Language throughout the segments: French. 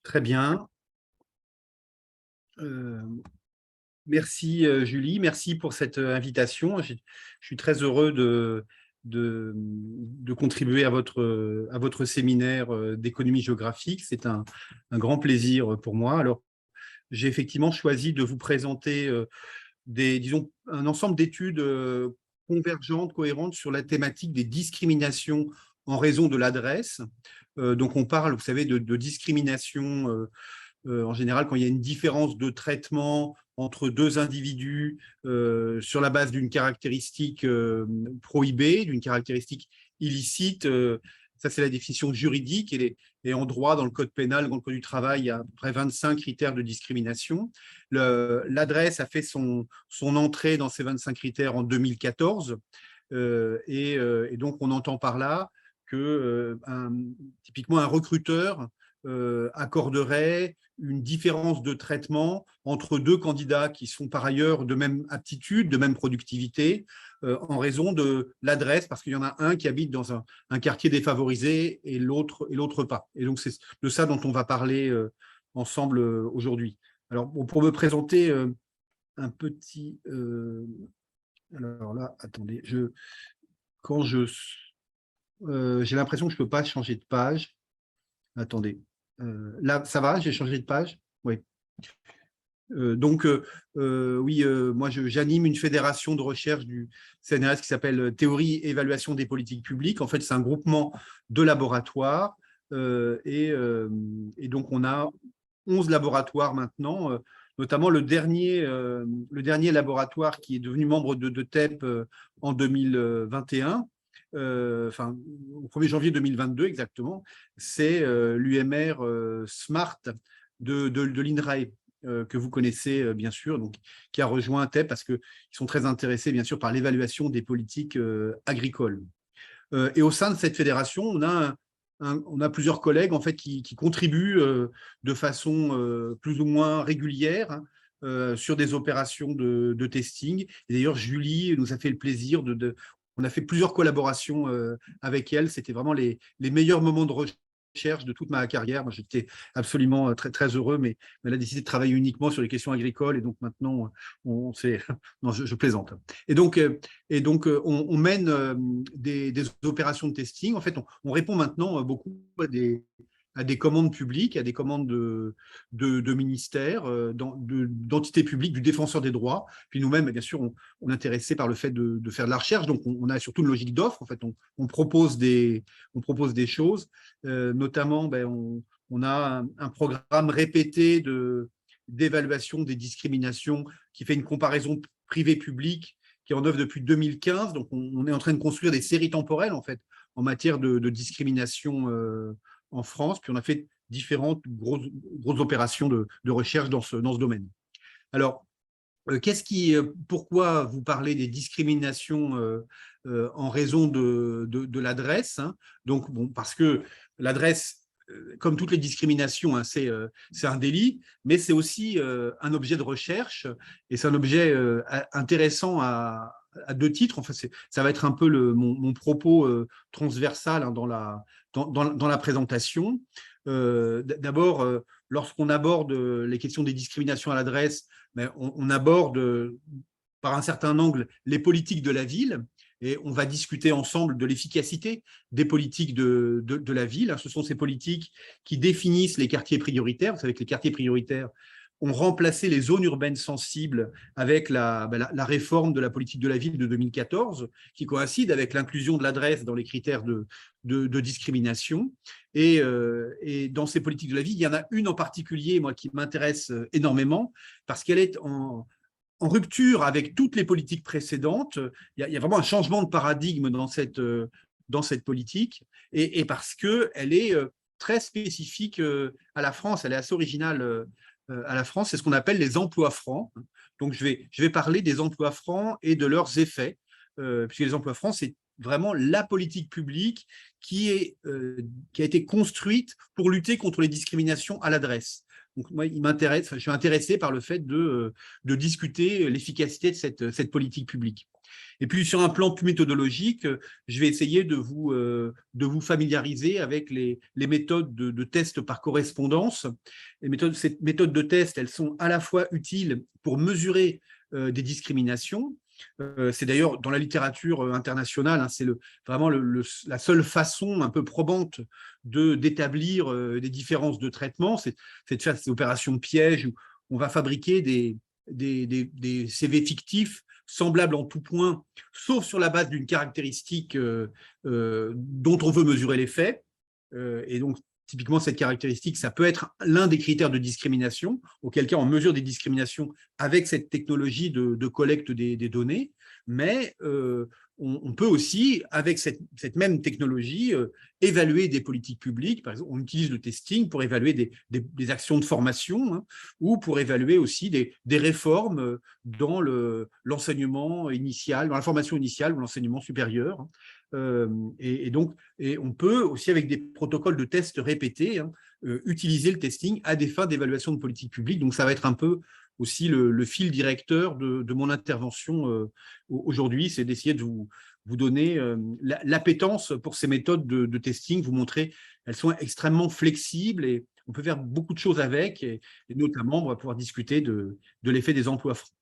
Très bien. Euh, Merci Julie, merci pour cette invitation. Je suis très heureux de contribuer à votre séminaire d'économie géographique. C'est un grand plaisir pour moi. Alors, j'ai effectivement choisi de vous présenter disons, un ensemble d'études convergentes, cohérentes sur la thématique des discriminations en raison de l'adresse. Donc, on parle, vous savez, de discrimination en général, quand il y a une différence de traitement entre deux individus sur la base d'une caractéristique prohibée, d'une caractéristique illicite, ça c'est la définition juridique et en droit, dans le code pénal, dans le code du travail, il y a à peu près 25 critères de discrimination. L'adresse a fait son entrée dans ces 25 critères en 2014 et donc on entend par là que typiquement un recruteur accorderait une différence de traitement entre deux candidats qui sont par ailleurs de même aptitude, de même productivité, en raison de l'adresse, parce qu'il y en a un qui habite dans un quartier défavorisé et l'autre pas. Et donc, c'est de ça dont on va parler ensemble aujourd'hui. Alors, bon, pour me présenter un petit... alors là, attendez, j'ai l'impression que je ne peux pas changer de page. Attendez. Là, ça va, j'ai changé de page? Oui. Oui, moi, j'anime une fédération de recherche du CNRS qui s'appelle Théorie et évaluation des politiques publiques. En fait, c'est un groupement de laboratoires et donc, on a 11 laboratoires maintenant, notamment le dernier laboratoire qui est devenu membre de TEP en 2021, enfin, au 1er janvier 2022 exactement, c'est l'UMR SMART de l'INRAE, que vous connaissez bien sûr, donc, qui a rejoint TEP parce qu'ils sont très intéressés bien sûr par l'évaluation des politiques agricoles. Et au sein de cette fédération, on a plusieurs collègues en fait, qui contribuent de façon plus ou moins régulière sur des opérations de testing. Et d'ailleurs, Julie nous a fait le plaisir on a fait plusieurs collaborations avec elle. C'était vraiment les meilleurs moments de recherche de toute ma carrière. Moi, j'étais absolument très, très heureux, mais elle a décidé de travailler uniquement sur les questions agricoles. Et donc maintenant, on sait… Non, je plaisante. On mène des opérations de testing. En fait, on répond maintenant beaucoup à des commandes publiques, à des commandes de ministères, d'entités publiques, du défenseur des droits. Puis nous-mêmes, bien sûr, on est intéressés par le fait de faire de la recherche. Donc, on a surtout une logique d'offre. En fait, on propose des choses. Notamment, on a un programme répété d'évaluation des discriminations qui fait une comparaison privée-publique qui est en œuvre depuis 2015. Donc, on est en train de construire des séries temporelles, en fait, en matière de discrimination en France. Puis, on a fait différentes grosses opérations de recherche dans ce domaine. Alors, pourquoi vous parlez des discriminations en raison de l'adresse, hein? Donc, bon, parce que l'adresse, comme toutes les discriminations, hein, c'est un délit, mais c'est aussi un objet de recherche et c'est un objet intéressant à deux titres. Enfin, ça va être un peu mon propos transversal hein, dans la présentation. D'abord, lorsqu'on aborde les questions des discriminations à l'adresse, on aborde par un certain angle les politiques de la ville et on va discuter ensemble de l'efficacité des politiques de la ville. Ce sont ces politiques qui définissent les quartiers prioritaires. Vous savez que les quartiers prioritaires ont remplacé les zones urbaines sensibles avec la réforme de la politique de la ville de 2014, qui coïncide avec l'inclusion de l'adresse dans les critères de discrimination. Et dans ces politiques de la ville, il y en a une en particulier, moi, qui m'intéresse énormément, parce qu'elle est en rupture avec toutes les politiques précédentes. Il y a vraiment un changement de paradigme dans cette politique, et parce qu'elle est très spécifique à la France, elle est assez originale à la France, c'est ce qu'on appelle les emplois francs. Donc, je vais parler des emplois francs et de leurs effets, puisque les emplois francs, c'est vraiment la politique publique qui a été construite pour lutter contre les discriminations à l'adresse. Donc, moi, je suis intéressé par le fait de discuter l'efficacité de cette politique publique. Et puis, sur un plan plus méthodologique, je vais essayer de vous familiariser avec les méthodes de test par correspondance. Ces méthodes de test, elles sont à la fois utiles pour mesurer des discriminations. C'est d'ailleurs dans la littérature internationale, hein, c'est vraiment la seule façon un peu probante d'établir des différences de traitement, c'est de faire ces opérations de piège où on va fabriquer des CV fictifs semblables en tout point, sauf sur la base d'une caractéristique dont on veut mesurer les faits. Et donc, typiquement, cette caractéristique, ça peut être l'un des critères de discrimination, auquel cas on mesure des discriminations avec cette technologie de collecte des données, mais on peut aussi, avec cette même technologie, évaluer des politiques publiques. Par exemple, on utilise le testing pour évaluer des actions de formation, hein, ou pour évaluer aussi des réformes dans l'enseignement initial, dans la formation initiale ou l'enseignement supérieur. Et donc, on peut aussi, avec des protocoles de tests répétés, hein, utiliser le testing à des fins d'évaluation de politique publique. Donc, ça va être un peu aussi le fil directeur de mon intervention aujourd'hui, c'est d'essayer de vous donner l'appétence pour ces méthodes de testing, vous montrer elles sont extrêmement flexibles et on peut faire beaucoup de choses avec, et notamment, on va pouvoir discuter de l'effet des emplois francs.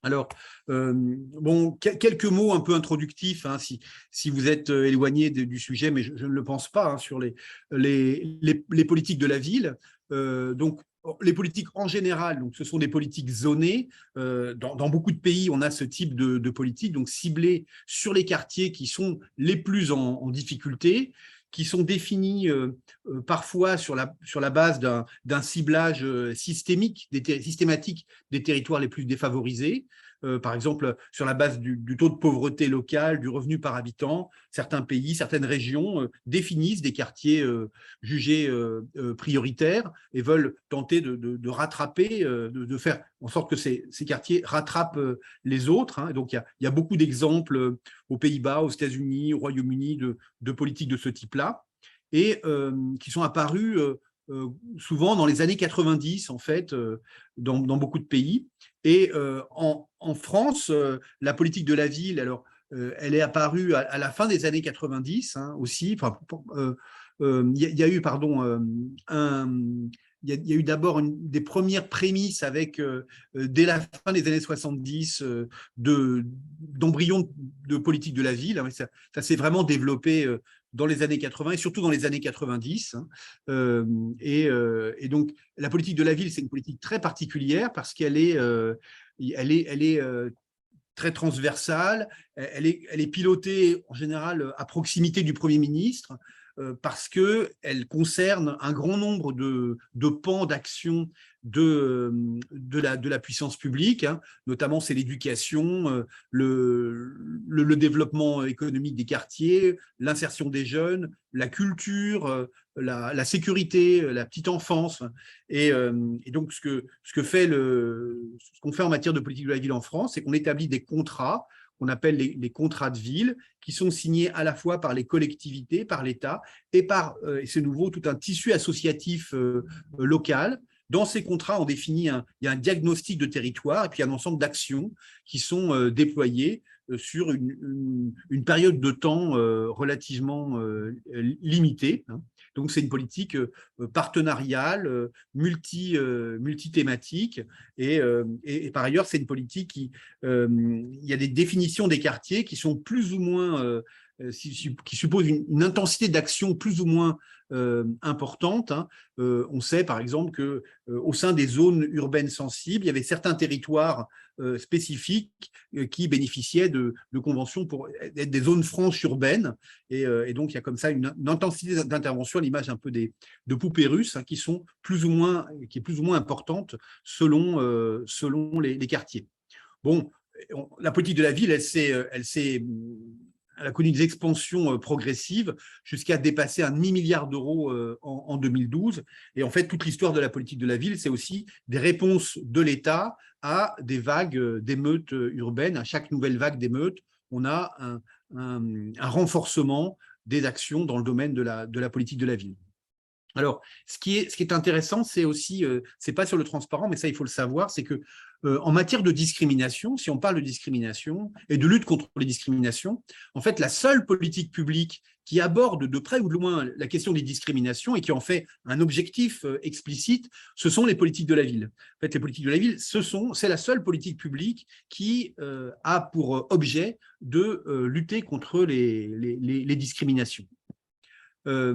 Alors, bon, quelques mots un peu introductifs, hein, si vous êtes éloigné du sujet, mais je ne le pense pas, hein, sur les politiques de la ville. Donc, les politiques en général, donc ce sont des politiques zonées. Dans beaucoup de pays, on a ce type de politique, donc ciblées sur les quartiers qui sont les plus en difficulté, qui sont définies parfois sur la base d'un ciblage systématique des territoires les plus défavorisés. Par exemple, sur la base du taux de pauvreté local, du revenu par habitant, certains pays, certaines régions définissent des quartiers jugés prioritaires et veulent tenter de rattraper, de faire en sorte que ces quartiers rattrapent les autres, hein. Donc, il y a beaucoup d'exemples aux Pays-Bas, aux États-Unis, au Royaume-Uni de politiques de ce type-là, et qui sont apparues souvent dans les années 90, en fait, dans beaucoup de pays. Et en France, la politique de la ville, alors, elle est apparue à la fin des années 90, hein, aussi. Enfin, il y a eu, pardon, il y a eu d'abord des premières prémices avec, dès la fin des années 70, d'embryons de politique de la ville, hein. Ça s'est vraiment développé dans les années 80 et surtout dans les années 90. Hein. Et donc, la politique de la ville, c'est une politique très particulière parce qu'elle est, très transversale, elle est pilotée en général à proximité du Premier ministre, parce qu'elle concerne un grand nombre de pans d'action de la puissance publique, hein. Notamment, c'est l'éducation, le développement économique des quartiers, l'insertion des jeunes, la culture, la sécurité, la petite enfance. Et donc, ce qu'on fait en matière de politique de la ville en France, c'est qu'on établit des contrats qu'on appelle les contrats de ville, qui sont signés à la fois par les collectivités, par l'État, et et c'est nouveau, tout un tissu associatif local. Dans ces contrats, il y a un diagnostic de territoire et puis un ensemble d'actions qui sont déployées sur une période de temps relativement limitée, hein. Donc, c'est une politique partenariale, multithématique, et par ailleurs, c'est une politique il y a des définitions des quartiers qui sont plus ou moins, qui supposent une intensité d'action plus ou moins importante, hein. On sait par exemple que au sein des zones urbaines sensibles, il y avait certains territoires spécifiques qui bénéficiaient de conventions pour être des zones franches urbaines, et donc il y a comme ça une intensité d'intervention à l'image un peu de poupées russes, hein, qui est plus ou moins importante selon les quartiers. Bon, la politique de la ville, elle a connu des expansions progressives jusqu'à dépasser un demi-milliard d'euros en 2012. Et en fait, toute l'histoire de la politique de la ville, c'est aussi des réponses de l'État à des vagues d'émeutes urbaines. À chaque nouvelle vague d'émeutes, on a un renforcement des actions dans le domaine de la politique de la ville. Alors, ce qui est intéressant, c'est aussi, c'est pas sur le transparent, mais ça, il faut le savoir, c'est que en matière de discrimination, si on parle de discrimination et de lutte contre les discriminations, en fait, la seule politique publique qui aborde de près ou de loin la question des discriminations et qui en fait un objectif explicite, ce sont les politiques de la ville. En fait, les politiques de la ville, c'est la seule politique publique qui a pour objet de lutter contre les discriminations. Euh,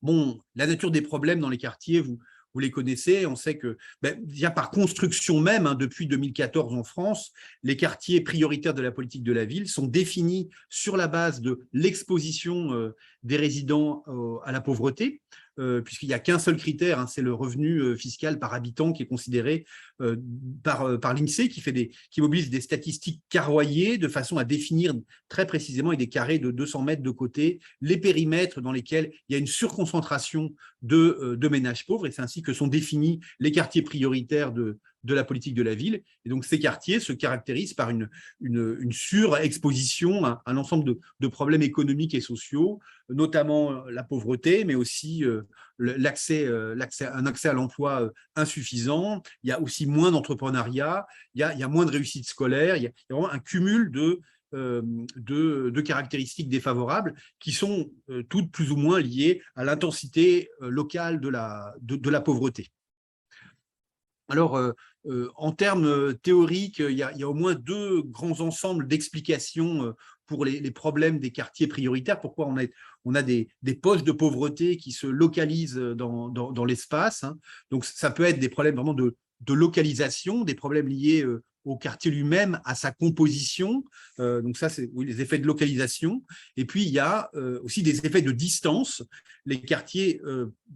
Bon, la nature des problèmes dans les quartiers, vous les connaissez. On sait que, déjà par construction même, hein, depuis 2014 en France, les quartiers prioritaires de la politique de la ville sont définis sur la base de l'exposition des résidents à la pauvreté, puisqu'il n'y a qu'un seul critère, hein, c'est le revenu fiscal par habitant qui est considéré par l'INSEE, qui mobilise des statistiques carroyées de façon à définir très précisément avec des carrés de 200 mètres de côté les périmètres dans lesquels il y a une surconcentration de ménages pauvres, et c'est ainsi que sont définis les quartiers prioritaires de la politique de la ville. Et donc, ces quartiers se caractérisent par une surexposition à un ensemble de problèmes économiques et sociaux, notamment la pauvreté, mais aussi un accès à l'emploi insuffisant. Il y a aussi moins d'entrepreneuriat, il y a moins de réussite scolaire, il y a vraiment un cumul de caractéristiques défavorables qui sont toutes plus ou moins liées à l'intensité locale de la pauvreté. Alors, en termes théoriques, il y a au moins deux grands ensembles d'explications pour les problèmes des quartiers prioritaires. Pourquoi on a des poches de pauvreté qui se localisent dans l'espace, hein. Donc, ça peut être des problèmes vraiment de localisation, des problèmes liés au quartier lui-même, à sa composition. Donc ça, c'est oui, les effets de localisation. Et puis, il y a aussi des effets de distance. Les quartiers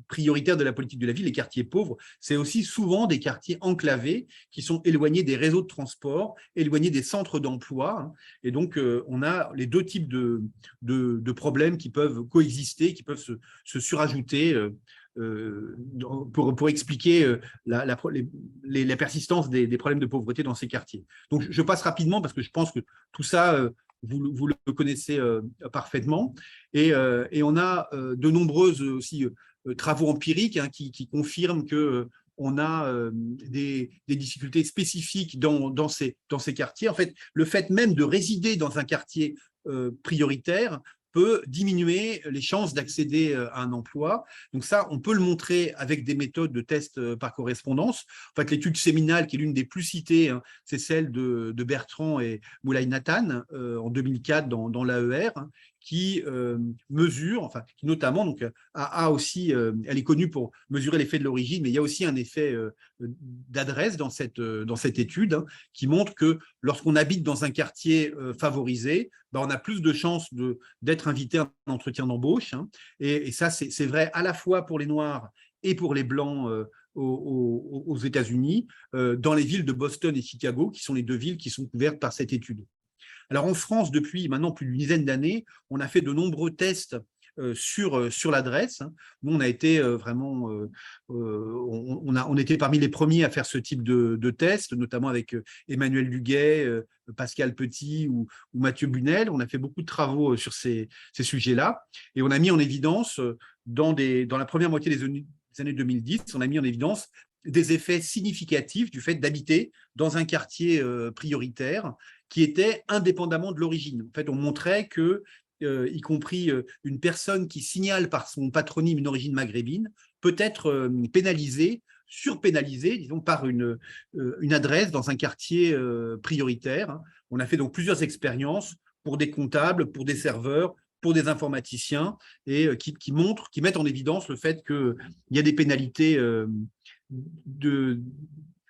prioritaires de la politique de la ville, les quartiers pauvres, c'est aussi souvent des quartiers enclavés qui sont éloignés des réseaux de transport, éloignés des centres d'emploi, hein. Et donc, on a les deux types de problèmes qui peuvent coexister, qui peuvent se surajouter pour expliquer la persistance des problèmes de pauvreté dans ces quartiers. Donc, je passe rapidement parce que je pense que tout ça, vous le connaissez parfaitement. Et on a de nombreuses aussi travaux empiriques, hein, qui confirment que on a des difficultés spécifiques dans ces quartiers. En fait, le fait même de résider dans un quartier prioritaire peut diminuer les chances d'accéder à un emploi. Donc ça, on peut le montrer avec des méthodes de test par correspondance. En fait, l'étude séminale, qui est l'une des plus citées, hein, c'est celle de Bertrand et Moulay Nathan en 2004 dans l'AER, hein, qui mesure, enfin, qui notamment donc, a aussi, elle est connue pour mesurer l'effet de l'origine, mais il y a aussi un effet d'adresse dans cette étude, hein, qui montre que lorsqu'on habite dans un quartier favorisé, on a plus de chances d'être invité à un entretien d'embauche, hein. Et ça, c'est vrai à la fois pour les Noirs et pour les Blancs aux États-Unis, dans les villes de Boston et Chicago, qui sont les deux villes qui sont couvertes par cette étude. Alors en France, depuis maintenant plus d'une dizaine d'années, on a fait de nombreux tests sur l'adresse. Nous, on a été vraiment, on était parmi les premiers à faire ce type de test, notamment avec Emmanuel Duguay, Pascal Petit ou Mathieu Bunel. On a fait beaucoup de travaux sur ces sujets-là, et on a mis en évidence, dans la première moitié des années 2010, on a mis en évidence des effets significatifs du fait d'habiter dans un quartier prioritaire qui était indépendamment de l'origine. En fait, on montrait que y compris une personne qui signale par son patronyme une origine maghrébine, peut être pénalisée, surpénalisée, disons, par une adresse dans un quartier prioritaire. On a fait donc plusieurs expériences pour des comptables, pour des serveurs, pour des informaticiens, et qui mettent en évidence le fait qu'il y a des pénalités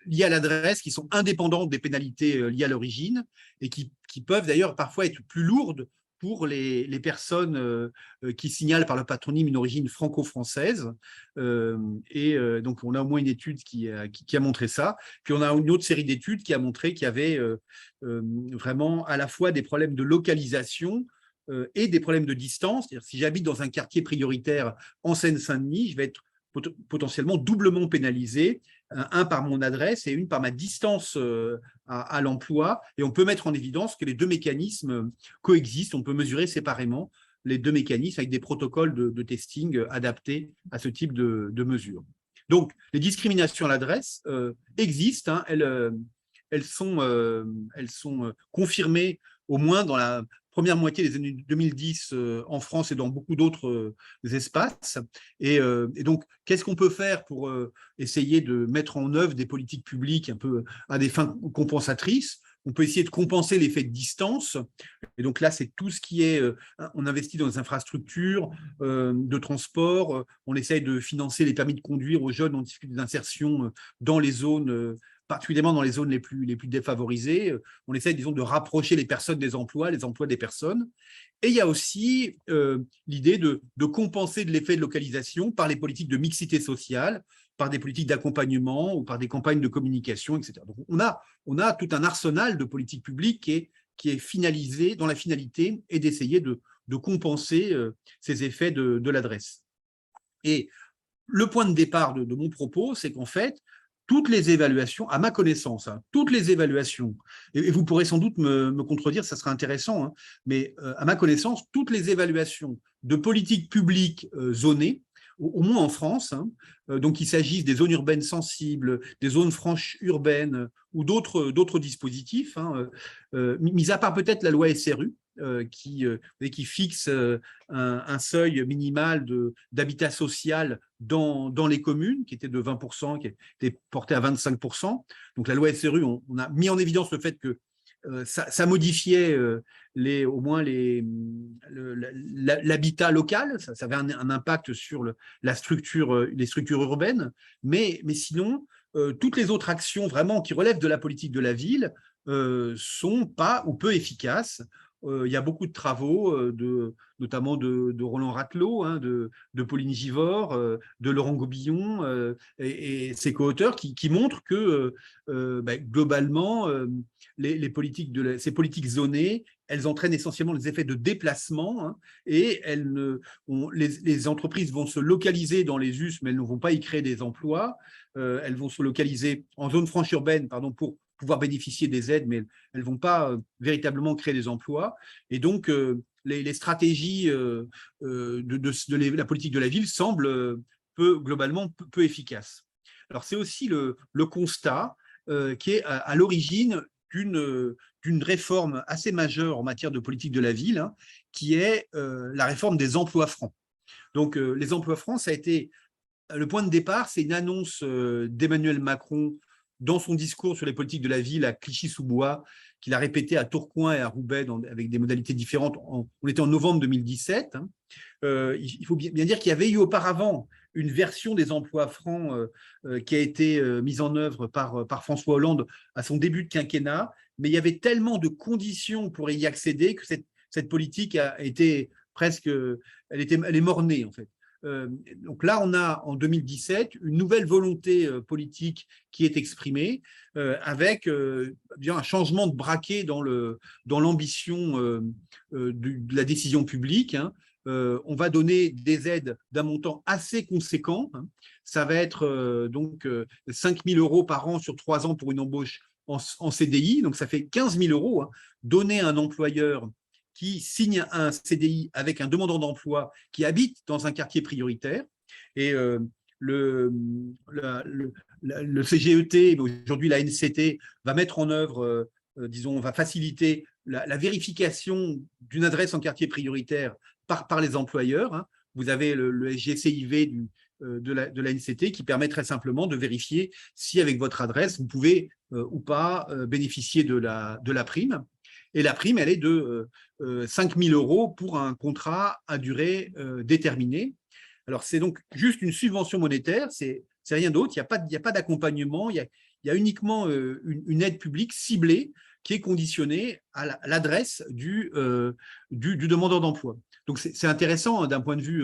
liées à l'adresse qui sont indépendantes des pénalités liées à l'origine, et qui peuvent d'ailleurs parfois être plus lourdes pour les personnes qui signalent par le patronyme une origine franco-française. Donc, on a au moins une étude qui a montré ça. Puis, on a une autre série d'études qui a montré qu'il y avait vraiment à la fois des problèmes de localisation et des problèmes de distance. C'est-à-dire, si j'habite dans un quartier prioritaire en Seine-Saint-Denis, je vais être potentiellement doublement pénalisé, un par mon adresse et une par ma distance à l'emploi. Et on peut mettre en évidence que les deux mécanismes coexistent, on peut mesurer séparément les deux mécanismes avec des protocoles de testing adaptés à ce type de mesures. Donc, les discriminations à l'adresse existent, hein, elles sont confirmées au moins dans la première moitié des années 2010 en France et dans beaucoup d'autres espaces. Et donc, qu'est-ce qu'on peut faire pour essayer de mettre en œuvre des politiques publiques un peu à des fins compensatrices? On peut essayer de compenser l'effet de distance. Et donc là, c'est tout ce qui est, on investit dans les infrastructures de transport, on essaye de financer les permis de conduire aux jeunes en difficulté d'insertion dans les zones, particulièrement dans les zones les plus défavorisées. On essaye, disons, de rapprocher les personnes des emplois, les emplois des personnes. Et il y a aussi l'idée de compenser de l'effet de localisation par les politiques de mixité sociale, par des politiques d'accompagnement ou par des campagnes de communication, etc. Donc, on a tout un arsenal de politiques publiques qui est finalisé, dont la finalité est d'essayer de compenser ces effets de l'adresse. Et le point de départ de mon propos, c'est qu'en fait, toutes les évaluations, à ma connaissance, hein, toutes les évaluations, et vous pourrez sans doute me contredire, ça sera intéressant, hein, mais à ma connaissance, toutes les évaluations de politiques publiques zonées, au moins en France, hein, donc qu'il s'agisse des zones urbaines sensibles, des zones franches urbaines ou d'autres dispositifs, hein, mis à part peut-être la loi SRU, qui fixe un seuil minimal d'habitat social dans les communes, qui était de 20%, qui était porté à 25%. Donc la loi SRU, on a mis en évidence le fait que ça modifiait au moins l'habitat local, ça avait un impact sur les structures urbaines, mais sinon, toutes les autres actions vraiment qui relèvent de la politique de la ville sont pas ou peu efficaces. Il y a beaucoup de travaux, notamment de Roland Ratelot, hein, de Pauline Givord, de Laurent Gobillon et ses co-auteurs qui montrent que globalement, ces politiques zonées, elles entraînent essentiellement les effets de déplacement, hein, et les entreprises vont se localiser dans les us, mais elles ne vont pas y créer des emplois. Elles vont se localiser en zone franche urbaine, pardon, pour pouvoir bénéficier des aides, mais elles ne vont pas véritablement créer des emplois. Et donc, les stratégies de la politique de la ville semblent globalement peu efficaces. Alors, c'est aussi le constat qui est à l'origine d'une réforme assez majeure en matière de politique de la ville, hein, qui est la réforme des emplois francs. Donc, les emplois francs, ça a été le point de départ, c'est une annonce d'Emmanuel Macron dans son discours sur les politiques de la ville à Clichy-sous-Bois, qu'il a répété à Tourcoing et à Roubaix avec des modalités différentes. On était en novembre 2017. Hein. Il faut bien dire qu'il y avait eu auparavant une version des emplois francs qui a été mise en œuvre par François Hollande à son début de quinquennat, mais il y avait tellement de conditions pour y accéder que cette politique a été presque, elle est mort-née en fait. Donc là, on a en 2017 une nouvelle volonté politique qui est exprimée avec un changement de braquet dans l'ambition de la décision publique. Hein. On va donner des aides d'un montant assez conséquent. Hein. Ça va être donc 5 000 € par an sur 3 ans pour une embauche en CDI. Donc ça fait 15 000 € hein, donnés à un employeur qui signe un CDI avec un demandeur d'emploi qui habite dans un quartier prioritaire. Et le CGET, aujourd'hui la NCT, va mettre en œuvre, disons, va faciliter la vérification d'une adresse en quartier prioritaire par les employeurs. Hein. Vous avez le SGCIV de la NCT qui permet très simplement de vérifier si avec votre adresse, vous pouvez ou pas bénéficier de la prime. Et la prime, elle est de 5 000 € pour un contrat à durée déterminée. Alors, c'est donc juste une subvention monétaire, c'est rien d'autre, il n'y a pas d'accompagnement, il y a uniquement une aide publique ciblée qui est conditionnée à l'adresse du demandeur d'emploi. Donc, c'est intéressant hein, d'un point de vue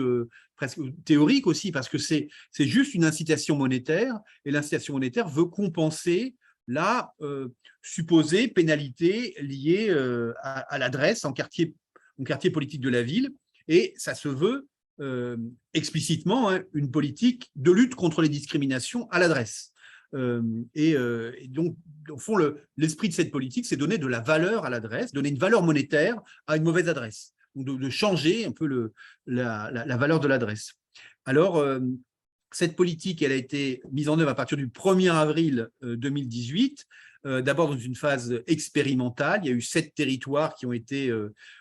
presque théorique aussi, parce que c'est juste une incitation monétaire, et l'incitation monétaire veut compenser la supposée pénalité liée à l'adresse en quartier politique de la ville. Et ça se veut explicitement hein, une politique de lutte contre les discriminations à l'adresse. Et donc, au fond, l'esprit de cette politique, c'est donner de la valeur à l'adresse, donner une valeur monétaire à une mauvaise adresse. de changer un peu la valeur de l'adresse. Alors, cette politique, elle a été mise en œuvre à partir du 1er avril 2018, d'abord dans une phase expérimentale. Il y a eu 7 territoires qui ont été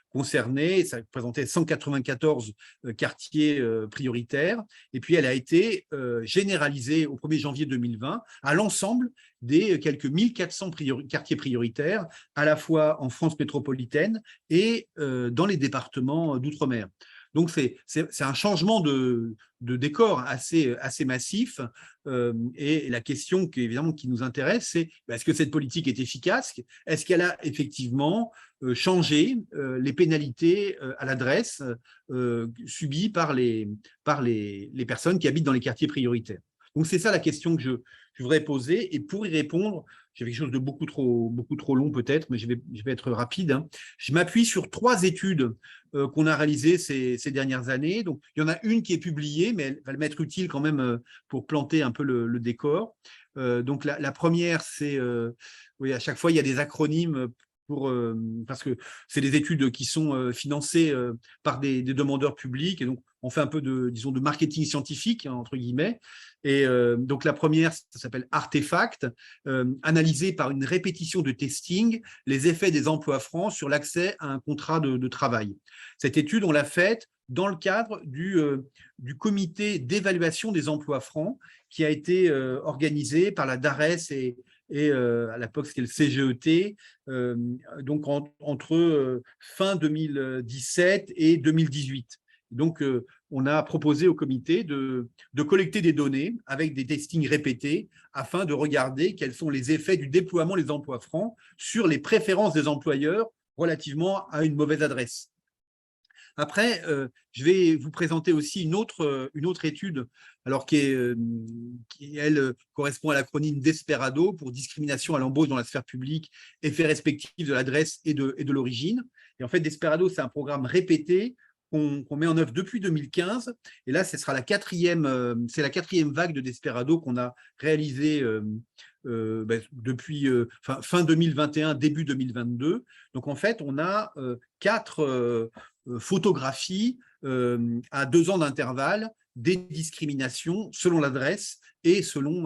concernés, ça représentait 194 quartiers prioritaires, et puis elle a été généralisée au 1er janvier 2020 à l'ensemble des quelques 1400 quartiers prioritaires, à la fois en France métropolitaine et dans les départements d'outre-mer. Donc, c'est un changement de décor assez massif. Et la question évidemment qui nous intéresse, c'est est-ce que cette politique est efficace? Est-ce qu'elle a effectivement changé les pénalités à l'adresse subies par les personnes qui habitent dans les quartiers prioritaires? Donc, c'est ça la question que je voudrais poser. Et pour y répondre, j'ai quelque chose de beaucoup trop long peut-être, mais je vais être rapide. Hein. Je m'appuie sur 3 études qu'on a réalisées ces dernières années. Donc, il y en a une qui est publiée, mais elle va m'être utile quand même pour planter un peu le décor. Donc, la première, c'est, oui, à chaque fois, il y a des acronymes parce que c'est des études qui sont financées par des demandeurs publics. Et donc, on fait un peu disons, de marketing scientifique, hein, entre guillemets. Et donc, la première, ça s'appelle Artefact, analyser par une répétition de testing les effets des emplois francs sur l'accès à un contrat de travail. Cette étude, on l'a faite dans le cadre du comité d'évaluation des emplois francs qui a été organisé par la DARES et à l'époque, c'était le CGET, donc entre fin 2017 et 2018. Donc, on a proposé au comité de collecter des données avec des testings répétés afin de regarder quels sont les effets du déploiement des emplois francs sur les préférences des employeurs relativement à une mauvaise adresse. Après, je vais vous présenter aussi une autre étude, alors qui elle, correspond à l'acronyme DESPERADO pour discrimination à l'embauche dans la sphère publique, effets respectifs de l'adresse et de l'origine. Et en fait, DESPERADO, c'est un programme répété qu'on met en œuvre depuis 2015. Et là, ce sera la quatrième vague de Desperado qu'on a réalisée depuis fin 2021, début 2022. Donc, en fait, on a 4 photographies à 2 ans d'intervalle des discriminations selon l'adresse et selon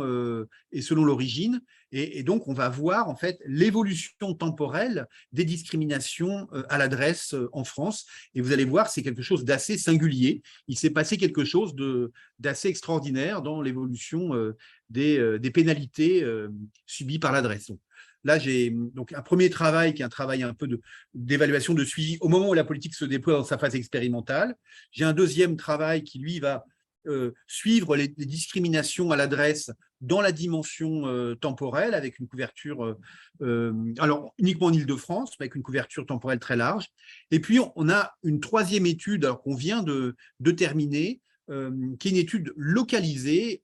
l'origine. Et donc, on va voir en fait l'évolution temporelle des discriminations à l'adresse en France. Et vous allez voir, c'est quelque chose d'assez singulier. Il s'est passé quelque chose d'assez extraordinaire dans l'évolution des pénalités subies par l'adresse. Là, j'ai donc un premier travail qui est un travail un peu d'évaluation, de suivi au moment où la politique se déploie dans sa phase expérimentale. J'ai un deuxième travail qui, lui, va suivre les discriminations à l'adresse dans la dimension temporelle avec une couverture, alors uniquement en Île-de-France, mais avec une couverture temporelle très large. Et puis, on a une troisième étude qu'on vient de terminer, qui est une étude localisée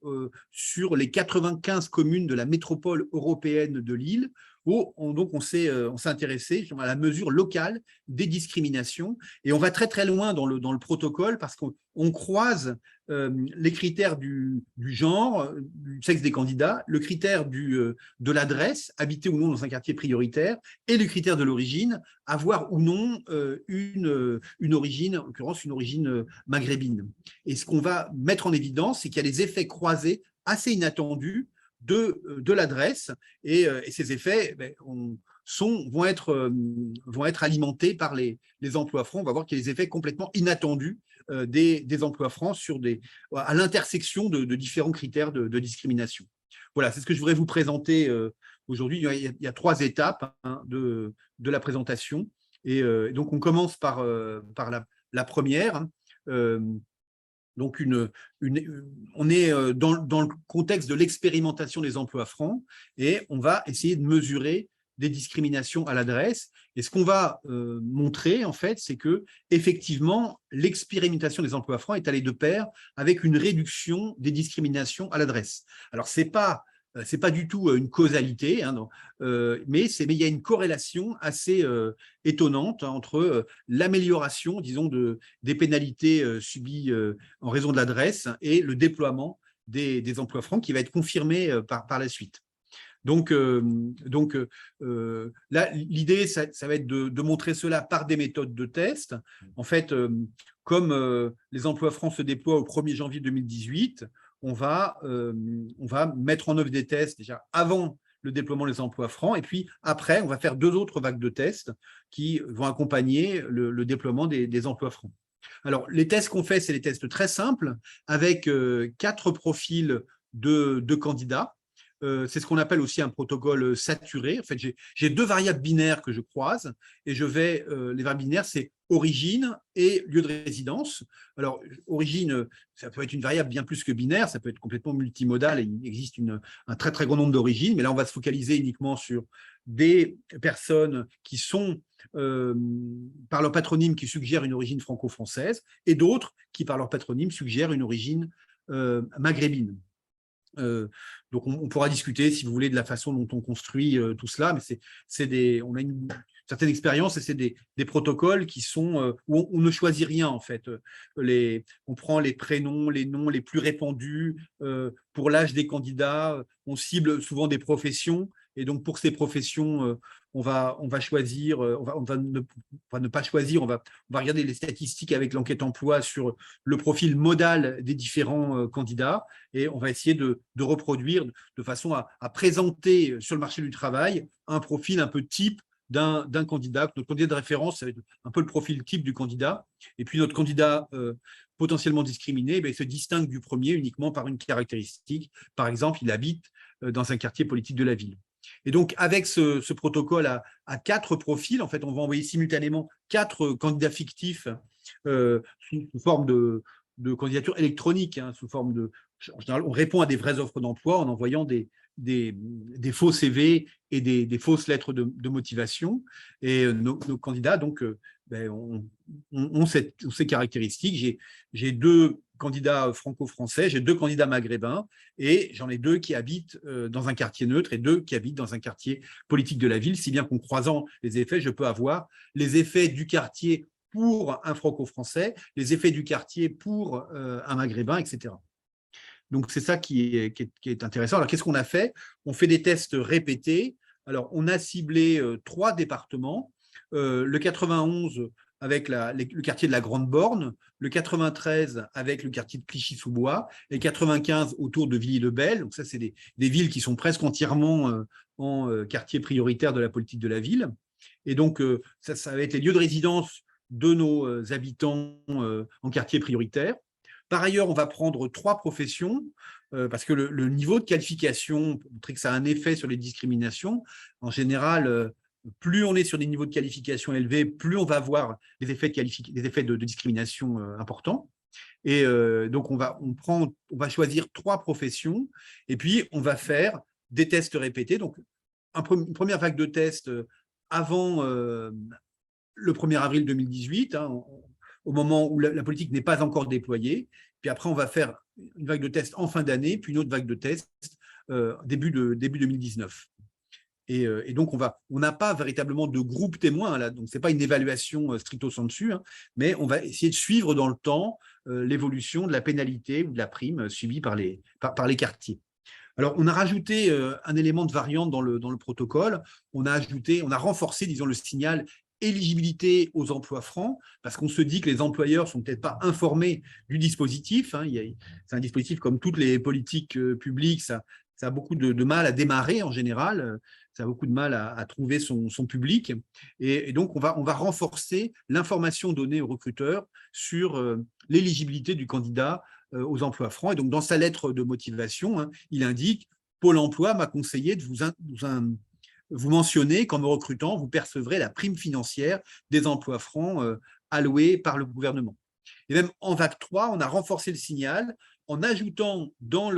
sur les 95 communes de la métropole européenne de Lille, où on s'est intéressé à la mesure locale des discriminations. Et on va très très loin dans le protocole parce qu'on croise les critères du genre, du sexe des candidats, le critère de l'adresse, habiter ou non dans un quartier prioritaire, et le critère de l'origine, avoir ou non une origine, en l'occurrence une origine maghrébine. Et ce qu'on va mettre en évidence, c'est qu'il y a des effets croisés assez inattendus de l'adresse, et ces effets vont être alimentés par les emplois francs. On va voir qu'il y a des effets complètement inattendus des emplois francs à l'intersection de différents critères de discrimination. Voilà, c'est ce que je voudrais vous présenter aujourd'hui. Il y a 3 étapes de la présentation. Et donc, on commence par la première. Donc, on est dans le contexte de l'expérimentation des emplois francs et on va essayer de mesurer des discriminations à l'adresse. Et ce qu'on va montrer, en fait, c'est que effectivement, l'expérimentation des emplois francs est allée de pair avec une réduction des discriminations à l'adresse. Alors, c'est pas du tout une causalité, hein, mais il y a une corrélation assez étonnante entre l'amélioration, disons, des pénalités subies en raison de l'adresse et le déploiement des emplois francs qui va être confirmé par la suite. Là, l'idée, ça va être de montrer cela par des méthodes de test. En fait, comme les emplois francs se déploient au 1er janvier 2018, on va mettre en œuvre des tests déjà avant le déploiement des emplois francs, et puis après, on va faire 2 autres vagues de tests qui vont accompagner le déploiement des emplois francs. Alors, les tests qu'on fait, c'est des tests très simples, avec 4 profils de candidats. C'est ce qu'on appelle aussi un protocole saturé. En fait, j'ai 2 variables binaires que je croise, et les variables binaires, c'est origine et lieu de résidence. Alors, origine, ça peut être une variable bien plus que binaire, ça peut être complètement multimodal, et il existe un très, très grand nombre d'origines, mais là, on va se focaliser uniquement sur des personnes qui sont, par leur patronyme, qui suggèrent une origine franco-française, et d'autres qui, par leur patronyme, suggèrent une origine maghrébine. Donc, on pourra discuter, si vous voulez, de la façon dont on construit tout cela, mais on a une certaine expérience, et c'est des protocoles qui sont où on ne choisit rien, en fait. On prend les prénoms, les noms les plus répandus. Pour l'âge des candidats, on cible souvent des professions, et donc pour ces professions, on va choisir, on va ne pas choisir, on va regarder les statistiques avec l'enquête emploi sur le profil modal des différents candidats, et on va essayer de reproduire de façon à présenter sur le marché du travail un profil un peu type d'un candidat. Notre candidat de référence, ça va être un peu le profil type du candidat, et puis notre candidat potentiellement discriminé, il se distingue du premier uniquement par une caractéristique. Par exemple, il habite dans un quartier politique de la ville. Et donc, avec ce protocole à 4 profils, en fait, on va envoyer simultanément 4 candidats fictifs sous forme de candidature électronique, sous forme de… En général, on répond à des vraies offres d'emploi en envoyant des faux CV et des fausses lettres de motivation. Et nos candidats, donc, ont ces caractéristiques. J'ai 2 candidats franco-français, j'ai 2 candidats maghrébins, et j'en ai 2 qui habitent dans un quartier neutre et 2 qui habitent dans un quartier politique de la ville, si bien qu'en croisant les effets, je peux avoir les effets du quartier pour un franco-français, les effets du quartier pour un maghrébin, etc. Donc, c'est ça qui est intéressant. Alors, qu'est-ce qu'on a fait? On fait des tests répétés. Alors, on a ciblé 3 départements, le 91 avec le quartier de la Grande Borne, le 93 avec le quartier de Clichy-sous-Bois, et 95 autour de Villiers-le-Bel. Donc, ça, c'est des villes qui sont presque entièrement en quartier prioritaire de la politique de la ville. Et donc, ça va être les lieux de résidence de nos habitants en quartier prioritaire. Par ailleurs, on va prendre 3 professions, parce que le niveau de qualification, pour montrer que ça a un effet sur les discriminations, en général, plus on est sur des niveaux de qualification élevés, plus on va avoir des effets de discrimination importants. Et donc, on va choisir 3 professions, et puis on va faire des tests répétés. Donc, une première vague de tests avant le 1er avril 2018, au moment où la politique n'est pas encore déployée. Puis après, on va faire une vague de tests en fin d'année, puis une autre vague de tests début 2019. Et donc, on n'a pas véritablement de groupe témoin, là, donc ce n'est pas une évaluation stricto sensu, mais on va essayer de suivre dans le temps l'évolution de la pénalité ou de la prime subie par les quartiers. Alors, on a rajouté un élément de variante dans le protocole. On a renforcé, disons, le signal éligibilité aux emplois francs, parce qu'on se dit que les employeurs ne sont peut-être pas informés du dispositif. C'est un dispositif comme toutes les politiques publiques, ça a beaucoup de mal à démarrer en général, ça a beaucoup de mal à trouver son public. Et donc, on va renforcer l'information donnée aux recruteurs sur l'éligibilité du candidat aux emplois francs. Et donc, dans sa lettre de motivation, il indique « Pôle emploi m'a conseillé de vous mentionner qu'en me recrutant, vous percevrez la prime financière des emplois francs alloués par le gouvernement. » Et même en vague 3, on a renforcé le signal en ajoutant dans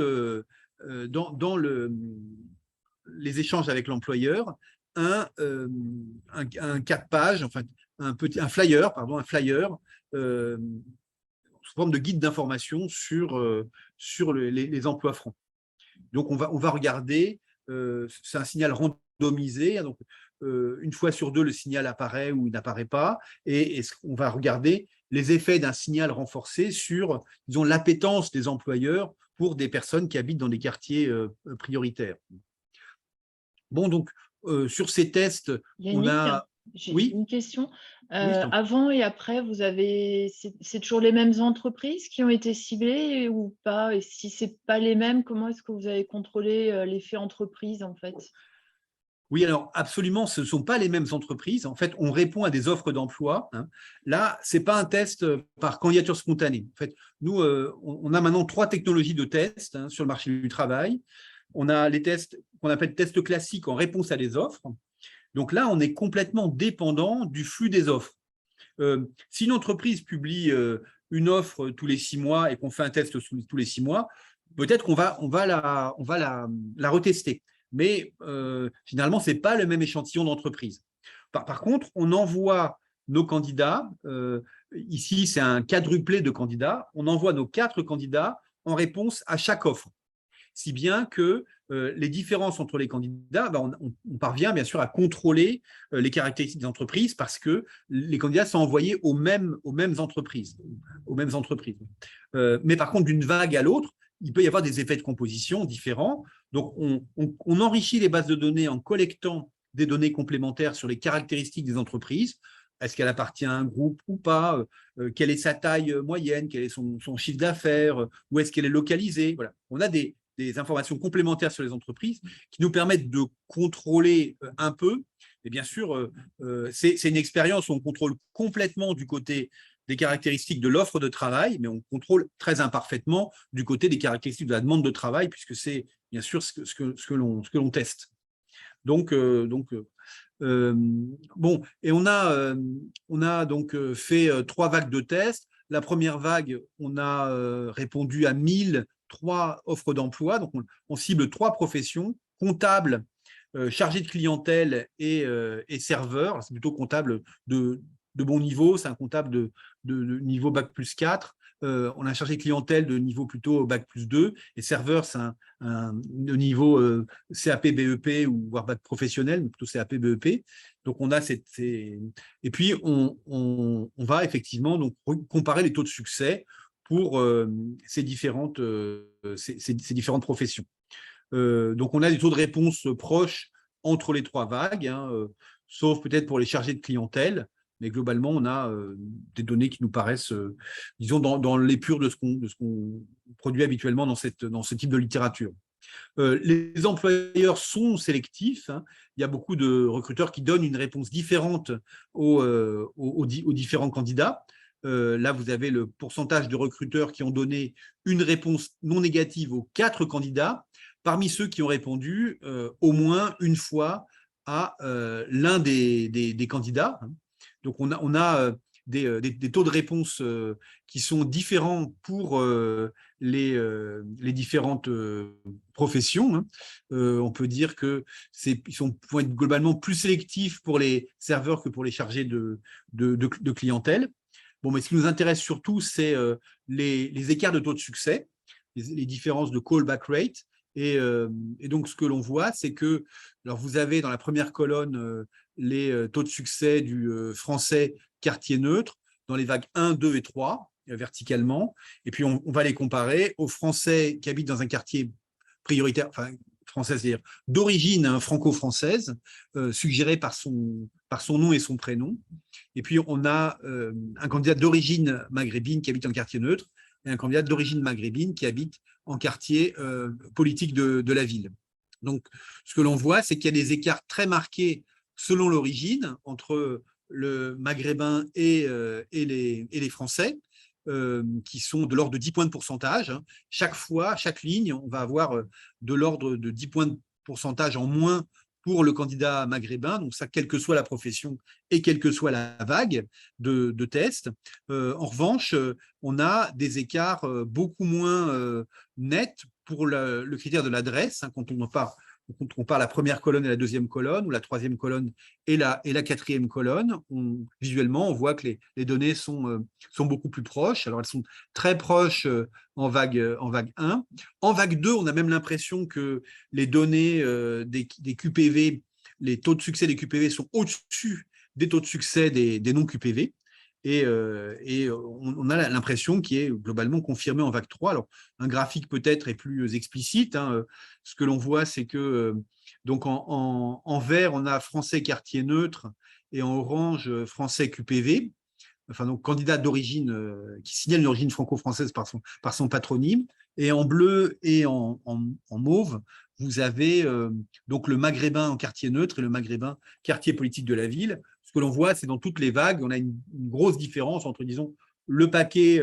les échanges avec l'employeur un 4 pages, enfin un flyer sous forme de guide d'information sur les emplois francs. Donc, on va regarder, c'est un signal randomisé, donc une fois sur 2, le signal apparaît ou il n'apparaît pas, et on va regarder les effets d'un signal renforcé sur, disons, l'appétence des employeurs pour des personnes qui habitent dans des quartiers prioritaires. Bon, donc, sur ces tests, on Yannick, a… j'ai Oui, une question. oui, je t'en prie. Avant et après, c'est toujours les mêmes entreprises qui ont été ciblées ou pas? Et si c'est pas les mêmes, comment est-ce que vous avez contrôlé l'effet entreprise en fait? Oui, alors absolument, ce ne sont pas les mêmes entreprises. En fait, on répond à des offres d'emploi, hein. Là, ce n'est pas un test par candidature spontanée. En fait, nous, on a maintenant 3 technologies de tests, hein, sur le marché du travail. On a les tests qu'on appelle tests classiques en réponse à des offres. Donc là, on est complètement dépendant du flux des offres. Si une entreprise publie une offre tous les 6 mois et qu'on fait un test tous les 6 mois, peut-être qu'on va la retester. Mais finalement, ce n'est pas le même échantillon d'entreprise. Par contre, on envoie nos candidats, ici c'est un quadruplé de candidats, on envoie nos 4 candidats en réponse à chaque offre. Si bien que les différences entre les candidats, on parvient bien sûr à contrôler les caractéristiques des entreprises parce que les candidats sont envoyés aux mêmes entreprises. Mais par contre, d'une vague à l'autre, il peut y avoir des effets de composition différents. Donc, on enrichit les bases de données en collectant des données complémentaires sur les caractéristiques des entreprises. Est-ce qu'elle appartient à un groupe ou pas? Quelle est sa taille moyenne? Quel est son chiffre d'affaires? Où est-ce qu'elle est localisée? Voilà. On a des informations complémentaires sur les entreprises qui nous permettent de contrôler un peu. Et bien sûr, c'est une expérience où on contrôle complètement du côté des caractéristiques de l'offre de travail, mais on contrôle très imparfaitement du côté des caractéristiques de la demande de travail, puisque c'est bien sûr ce que l'on teste. Donc, bon, et on a donc fait 3 vagues de tests. La première vague, on a répondu à 1003 offres d'emploi. Donc, on cible 3 professions: comptable, chargé de clientèle et serveur. C'est plutôt comptable de bon niveau, c'est un comptable de niveau bac+4. On a un chargé de clientèle de niveau plutôt bac+2 et serveur, c'est de niveau CAP BEP ou voire bac professionnel, mais plutôt CAP BEP. Donc on a et puis on va effectivement donc comparer les taux de succès pour ces différentes professions. Donc on a des taux de réponse proches entre les 3 vagues, hein, sauf peut-être pour les chargés de clientèle, mais globalement on a des données qui nous paraissent, disons, dans l'épure de ce qu'on produit habituellement dans ce type de littérature. Les employeurs sont sélectifs, hein. Il y a beaucoup de recruteurs qui donnent une réponse différente aux différents candidats. Là, vous avez le pourcentage de recruteurs qui ont donné une réponse non négative aux 4 candidats, parmi ceux qui ont répondu au moins une fois à l'un des candidats. Donc, on a des taux de réponse qui sont différents pour les différentes professions, hein. On peut dire qu'ils vont être globalement plus sélectifs pour les serveurs que pour les chargés de clientèle. Bon, mais ce qui nous intéresse surtout, c'est les écarts de taux de succès, les différences de callback rate. Et donc, ce que l'on voit, c'est que, alors vous avez dans la première colonne les taux de succès du français quartier neutre dans les vagues 1, 2 et 3, verticalement. Et puis, on va les comparer aux Français qui habitent dans un quartier prioritaire, enfin, française, c'est-à-dire d'origine franco-française, suggéré par son nom et son prénom. Et puis, on a un candidat d'origine maghrébine qui habite en quartier neutre et un candidat d'origine maghrébine qui habite en quartier politique de la ville. Donc, ce que l'on voit, c'est qu'il y a des écarts très marqués selon l'origine entre le maghrébin et les Français, qui sont de l'ordre de 10 points de pourcentage. Chaque fois, chaque ligne, on va avoir de l'ordre de 10 points de pourcentage en moins pour le candidat maghrébin, donc ça, quelle que soit la profession et quelle que soit la vague de tests. En revanche, on a des écarts beaucoup moins nets pour le critère de l'adresse, hein, quand on compare la première colonne et la deuxième colonne, ou la troisième colonne et la quatrième colonne. Visuellement, on voit que les données sont beaucoup plus proches. Alors, elles sont très proches en vague 1. En vague 2, on a même l'impression que les données des QPV, les taux de succès des QPV sont au-dessus des taux de succès des non-QPV. et on a l'impression qui est globalement confirmée en vague 3. Alors, un graphique peut-être est plus explicite. Ce que l'on voit, c'est que donc en vert, on a français quartier neutre et en orange, français QPV. Enfin, donc candidat d'origine qui signale une origine franco-française par son patronyme. Et en bleu et en mauve, vous avez donc le maghrébin en quartier neutre et le maghrébin quartier politique de la ville. Ce que l'on voit, c'est dans toutes les vagues, on a une grosse différence entre, disons, le paquet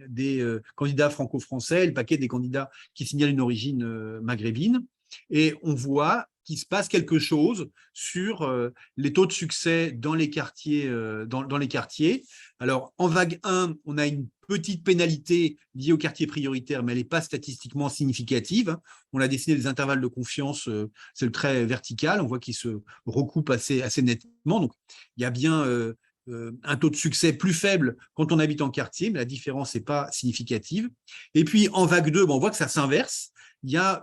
des candidats franco-français et le paquet des candidats qui signalent une origine maghrébine. Et on voit qu'il se passe quelque chose sur les taux de succès dans les quartiers. Dans les quartiers. Alors, en vague 1, on a une petite pénalité liée au quartier prioritaire, mais elle n'est pas statistiquement significative. On a dessiné des intervalles de confiance, c'est le trait vertical, on voit qu'il se recoupe assez nettement. Donc, il y a bien un taux de succès plus faible quand on habite en quartier, mais la différence n'est pas significative. Et puis, en vague 2, on voit que ça s'inverse. Il y a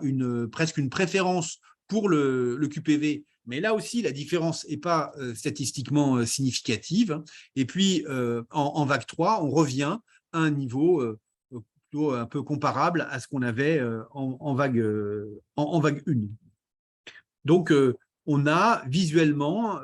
presque une préférence pour le QPV, mais là aussi, la différence n'est pas statistiquement significative. Et puis, en vague 3, on revient à un niveau plutôt un peu comparable à ce qu'on avait en vague 1. Donc, on a visuellement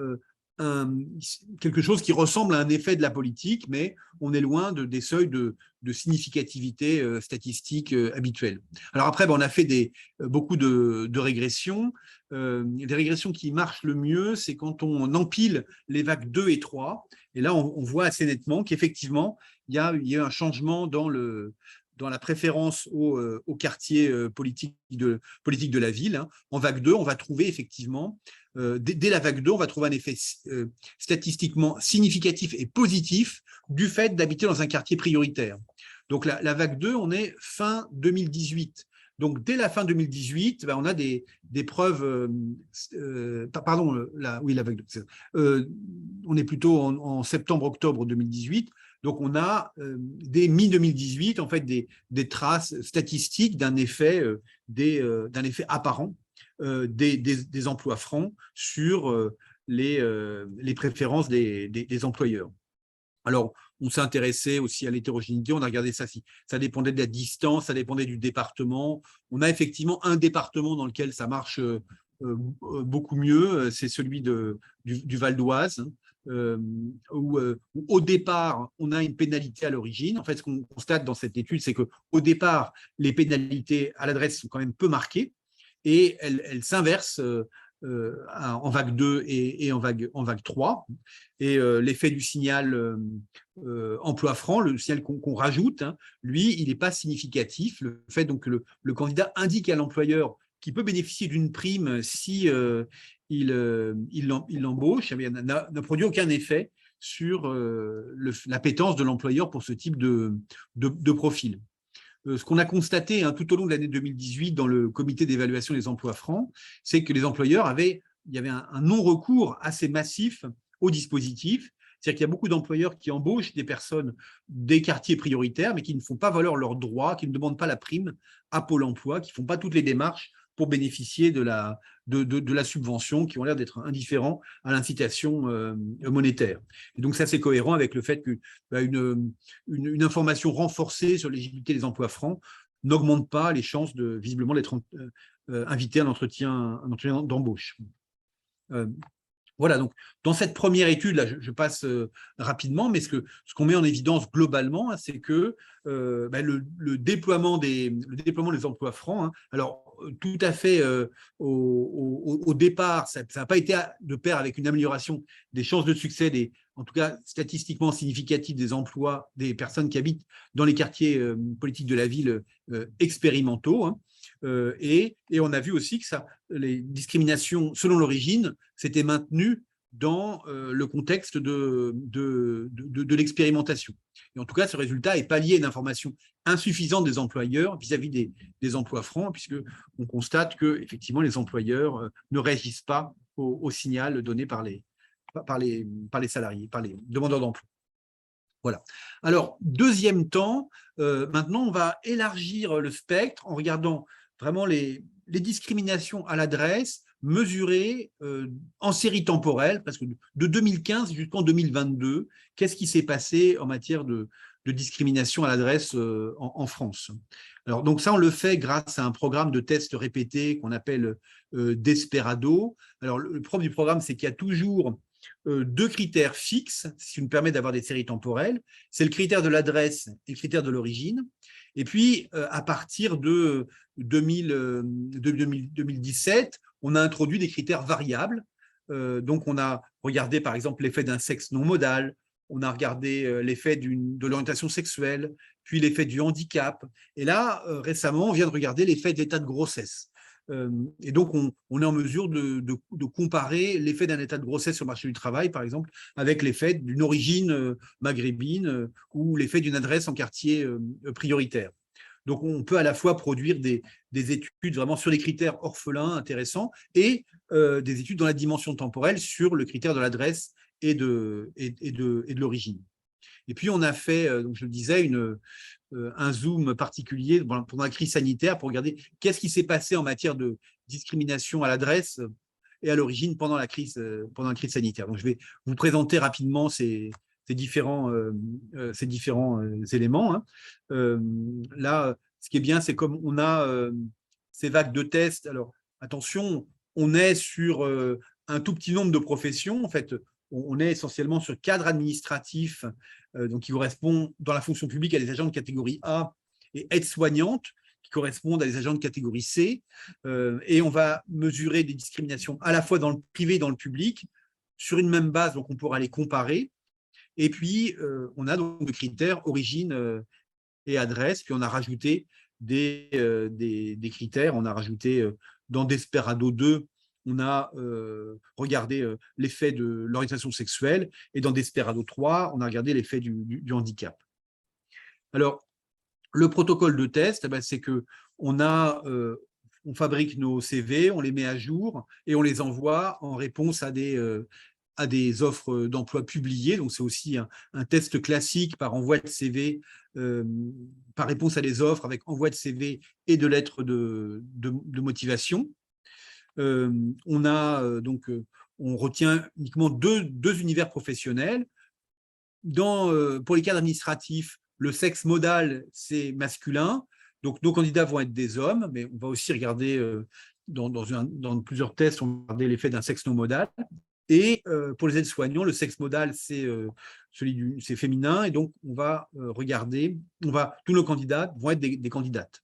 quelque chose qui ressemble à un effet de la politique, mais on est loin des seuils de significativité statistique habituels. Alors après, on a fait beaucoup de régressions. Les régressions qui marchent le mieux, c'est quand on empile les vagues 2 et 3. Et là, on voit assez nettement qu'effectivement, il y a un changement dans la préférence au quartier politique de la ville. En vague 2, on va trouver effectivement, dès la vague 2, on va trouver un effet statistiquement significatif et positif du fait d'habiter dans un quartier prioritaire. Donc la vague 2, on est fin 2018. Donc dès la fin 2018, on a des preuves, pardon, oui, la vague 2, on est plutôt en septembre-octobre 2018. Donc, on a dès mi-2018, en fait, des traces statistiques d'un effet apparent des emplois francs sur les préférences des employeurs. Alors, on s'est intéressé aussi à l'hétérogénéité, on a regardé ça, si ça dépendait de la distance, ça dépendait du département. On a effectivement un département dans lequel ça marche beaucoup mieux, c'est celui du Val d'Oise, où au départ, on a une pénalité à l'origine. En fait, ce qu'on constate dans cette étude, c'est qu'au départ, les pénalités à l'adresse sont quand même peu marquées et elles s'inversent en vague 2 et en vague 3. Et l'effet du signal emploi franc, le signal qu'on rajoute, lui, il n'est pas significatif. Le fait donc que le candidat indique à l'employeur qu'il peut bénéficier d'une prime si il l'embauche, n'a produit aucun effet sur l'appétence de l'employeur pour ce type de profil. Ce qu'on a constaté tout au long de l'année 2018 dans le comité d'évaluation des emplois francs, c'est que les employeurs il y avait un non-recours assez massif au dispositif. C'est-à-dire qu'il y a beaucoup d'employeurs qui embauchent des personnes des quartiers prioritaires, mais qui ne font pas valoir leurs droits, qui ne demandent pas la prime à Pôle emploi, qui ne font pas toutes les démarches pour bénéficier de la subvention, qui ont l'air d'être indifférents à l'incitation monétaire. Et donc ça, c'est cohérent avec le fait qu'une information renforcée sur l'éligibilité des emplois francs n'augmente pas les chances visiblement d'être invité à un entretien d'embauche. Voilà, donc dans cette première étude, là, je passe rapidement, mais ce qu'on met en évidence globalement, c'est que le déploiement des emplois francs, alors tout à fait au départ, ça n'a pas été de pair avec une amélioration des chances de succès, en tout cas statistiquement significatives des emplois des personnes qui habitent dans les quartiers politiques de la ville expérimentaux. Et on a vu aussi que les discriminations selon l'origine s'étaient maintenues dans le contexte de l'expérimentation. Et en tout cas, ce résultat est pas lié à une information insuffisante des employeurs vis-à-vis des emplois francs, puisqu'on constate que effectivement les employeurs ne réagissent pas au signal donné par les salariés, par les demandeurs d'emploi. Voilà. Alors, deuxième temps, maintenant, on va élargir le spectre en regardant vraiment les discriminations à l'adresse, mesurer en série temporelle, parce que de 2015 jusqu'en 2022, qu'est-ce qui s'est passé en matière de discrimination à l'adresse en France. Alors, donc ça, on le fait grâce à un programme de tests répétés qu'on appelle Desperado. Alors, le problème du programme, c'est qu'il y a toujours deux critères fixes, ce qui nous permet d'avoir des séries temporelles. C'est le critère de l'adresse et le critère de l'origine. Et puis, à partir de 2017, on a introduit des critères variables. Donc, on a regardé, par exemple, l'effet d'un sexe non modal, on a regardé l'effet de l'orientation sexuelle, puis l'effet du handicap. Et là, récemment, on vient de regarder l'effet de l'état de grossesse. Et donc, on est en mesure de comparer l'effet d'un état de grossesse sur le marché du travail, par exemple, avec l'effet d'une origine maghrébine ou l'effet d'une adresse en quartier prioritaire. Donc, on peut à la fois produire des études vraiment sur les critères orphelins intéressants et des études dans la dimension temporelle sur le critère de l'adresse et de l'origine. Et puis, on a fait, donc je le disais, un zoom particulier pendant la crise sanitaire pour regarder qu'est-ce qui s'est passé en matière de discrimination à l'adresse et à l'origine pendant la crise sanitaire. Donc, je vais vous présenter rapidement ces différents éléments. Hein. Là, ce qui est bien, c'est comme on a ces vagues de tests. Alors, attention, on est sur un tout petit nombre de professions. En fait, on est essentiellement sur cadre administratif, donc qui correspond dans la fonction publique à des agents de catégorie A, et aides-soignantes qui correspondent à des agents de catégorie C. Et on va mesurer des discriminations à la fois dans le privé et dans le public sur une même base, donc on pourra les comparer. Et puis, on a donc le critère origine et adresse, puis on a rajouté des critères, on a rajouté dans Desperado 2, on a regardé l'effet de l'orientation sexuelle, et dans Desperado 3, on a regardé l'effet du handicap. Alors, le protocole de test, c'est qu'on on fabrique nos CV, on les met à jour et on les envoie en réponse à des offres d'emploi publiées. Donc, c'est aussi un test classique par envoi de CV, par réponse à des offres avec envoi de CV et de lettres de motivation. On retient uniquement deux univers professionnels. Pour les cadres administratifs, le sexe modal, c'est masculin. Donc, nos candidats vont être des hommes, mais on va aussi regarder, dans plusieurs tests, on va regarder l'effet d'un sexe non modal. Et pour les aides-soignants, le sexe modal, c'est féminin. Et donc, on va regarder, tous nos candidats vont être des candidates.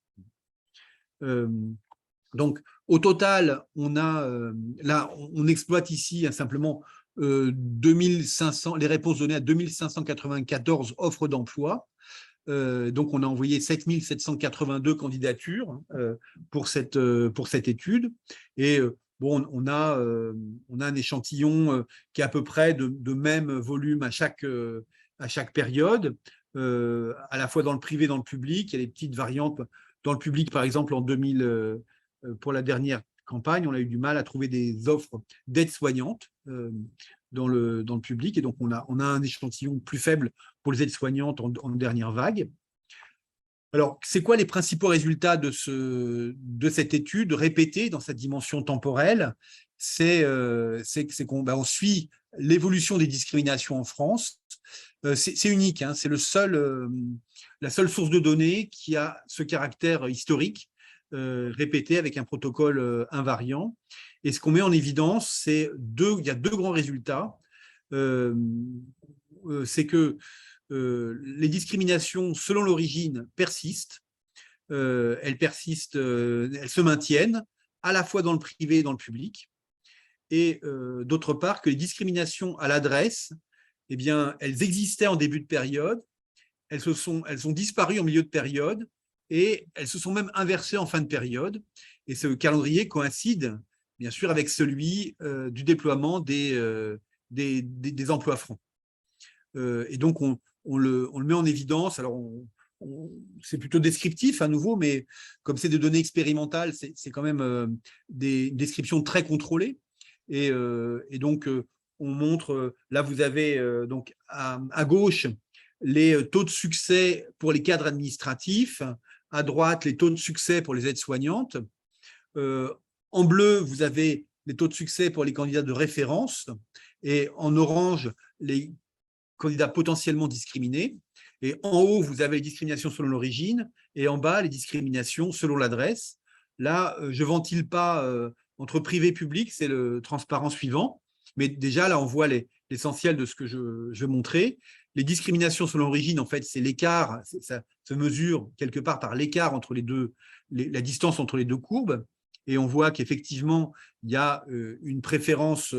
Donc, au total, on exploite ici simplement 2500, les réponses données à 2594 offres d'emploi. Donc, on a envoyé 7782 candidatures pour cette étude. Et bon, on a un échantillon qui est à peu près de même volume à chaque période, à la fois dans le privé et dans le public. Il y a des petites variantes. Dans le public, par exemple, en 2000, pour la dernière campagne, on a eu du mal à trouver des offres d'aides-soignantes dans le public. Et donc, on a un échantillon plus faible pour les aides-soignantes en dernière vague. Alors, c'est quoi les principaux résultats de cette étude répétée dans cette dimension temporelle? C'est qu'on suit l'évolution des discriminations en France. C'est unique, hein, c'est la seule source de données qui a ce caractère historique répété avec un protocole invariant. Et ce qu'on met en évidence, il y a deux grands résultats. C'est que les discriminations selon l'origine persistent. Elles se maintiennent à la fois dans le privé et dans le public. Et d'autre part, que les discriminations à l'adresse, eh bien, elles existaient en début de période, elles ont disparu en milieu de période et elles se sont même inversées en fin de période. Et ce calendrier coïncide, bien sûr, avec celui du déploiement des emplois francs. Et donc, on le met en évidence. Alors, c'est plutôt descriptif à nouveau, mais comme c'est des données expérimentales, c'est quand même des descriptions très contrôlées. Et donc, on montre, là, vous avez donc à gauche les taux de succès pour les cadres administratifs, à droite, les taux de succès pour les aides-soignantes. En bleu, vous avez les taux de succès pour les candidats de référence, et en orange, les candidats potentiellement discriminés. Et en haut, vous avez les discriminations selon l'origine, et en bas, les discriminations selon l'adresse. Là, je ne ventile pas entre privé et public, c'est le transparent suivant. Mais déjà, là, on voit l'essentiel de ce que je montrais. Les discriminations selon l'origine, en fait, c'est l'écart, ça se mesure quelque part par l'écart entre les deux, la distance entre les deux courbes. Et on voit qu'effectivement, il y a une préférence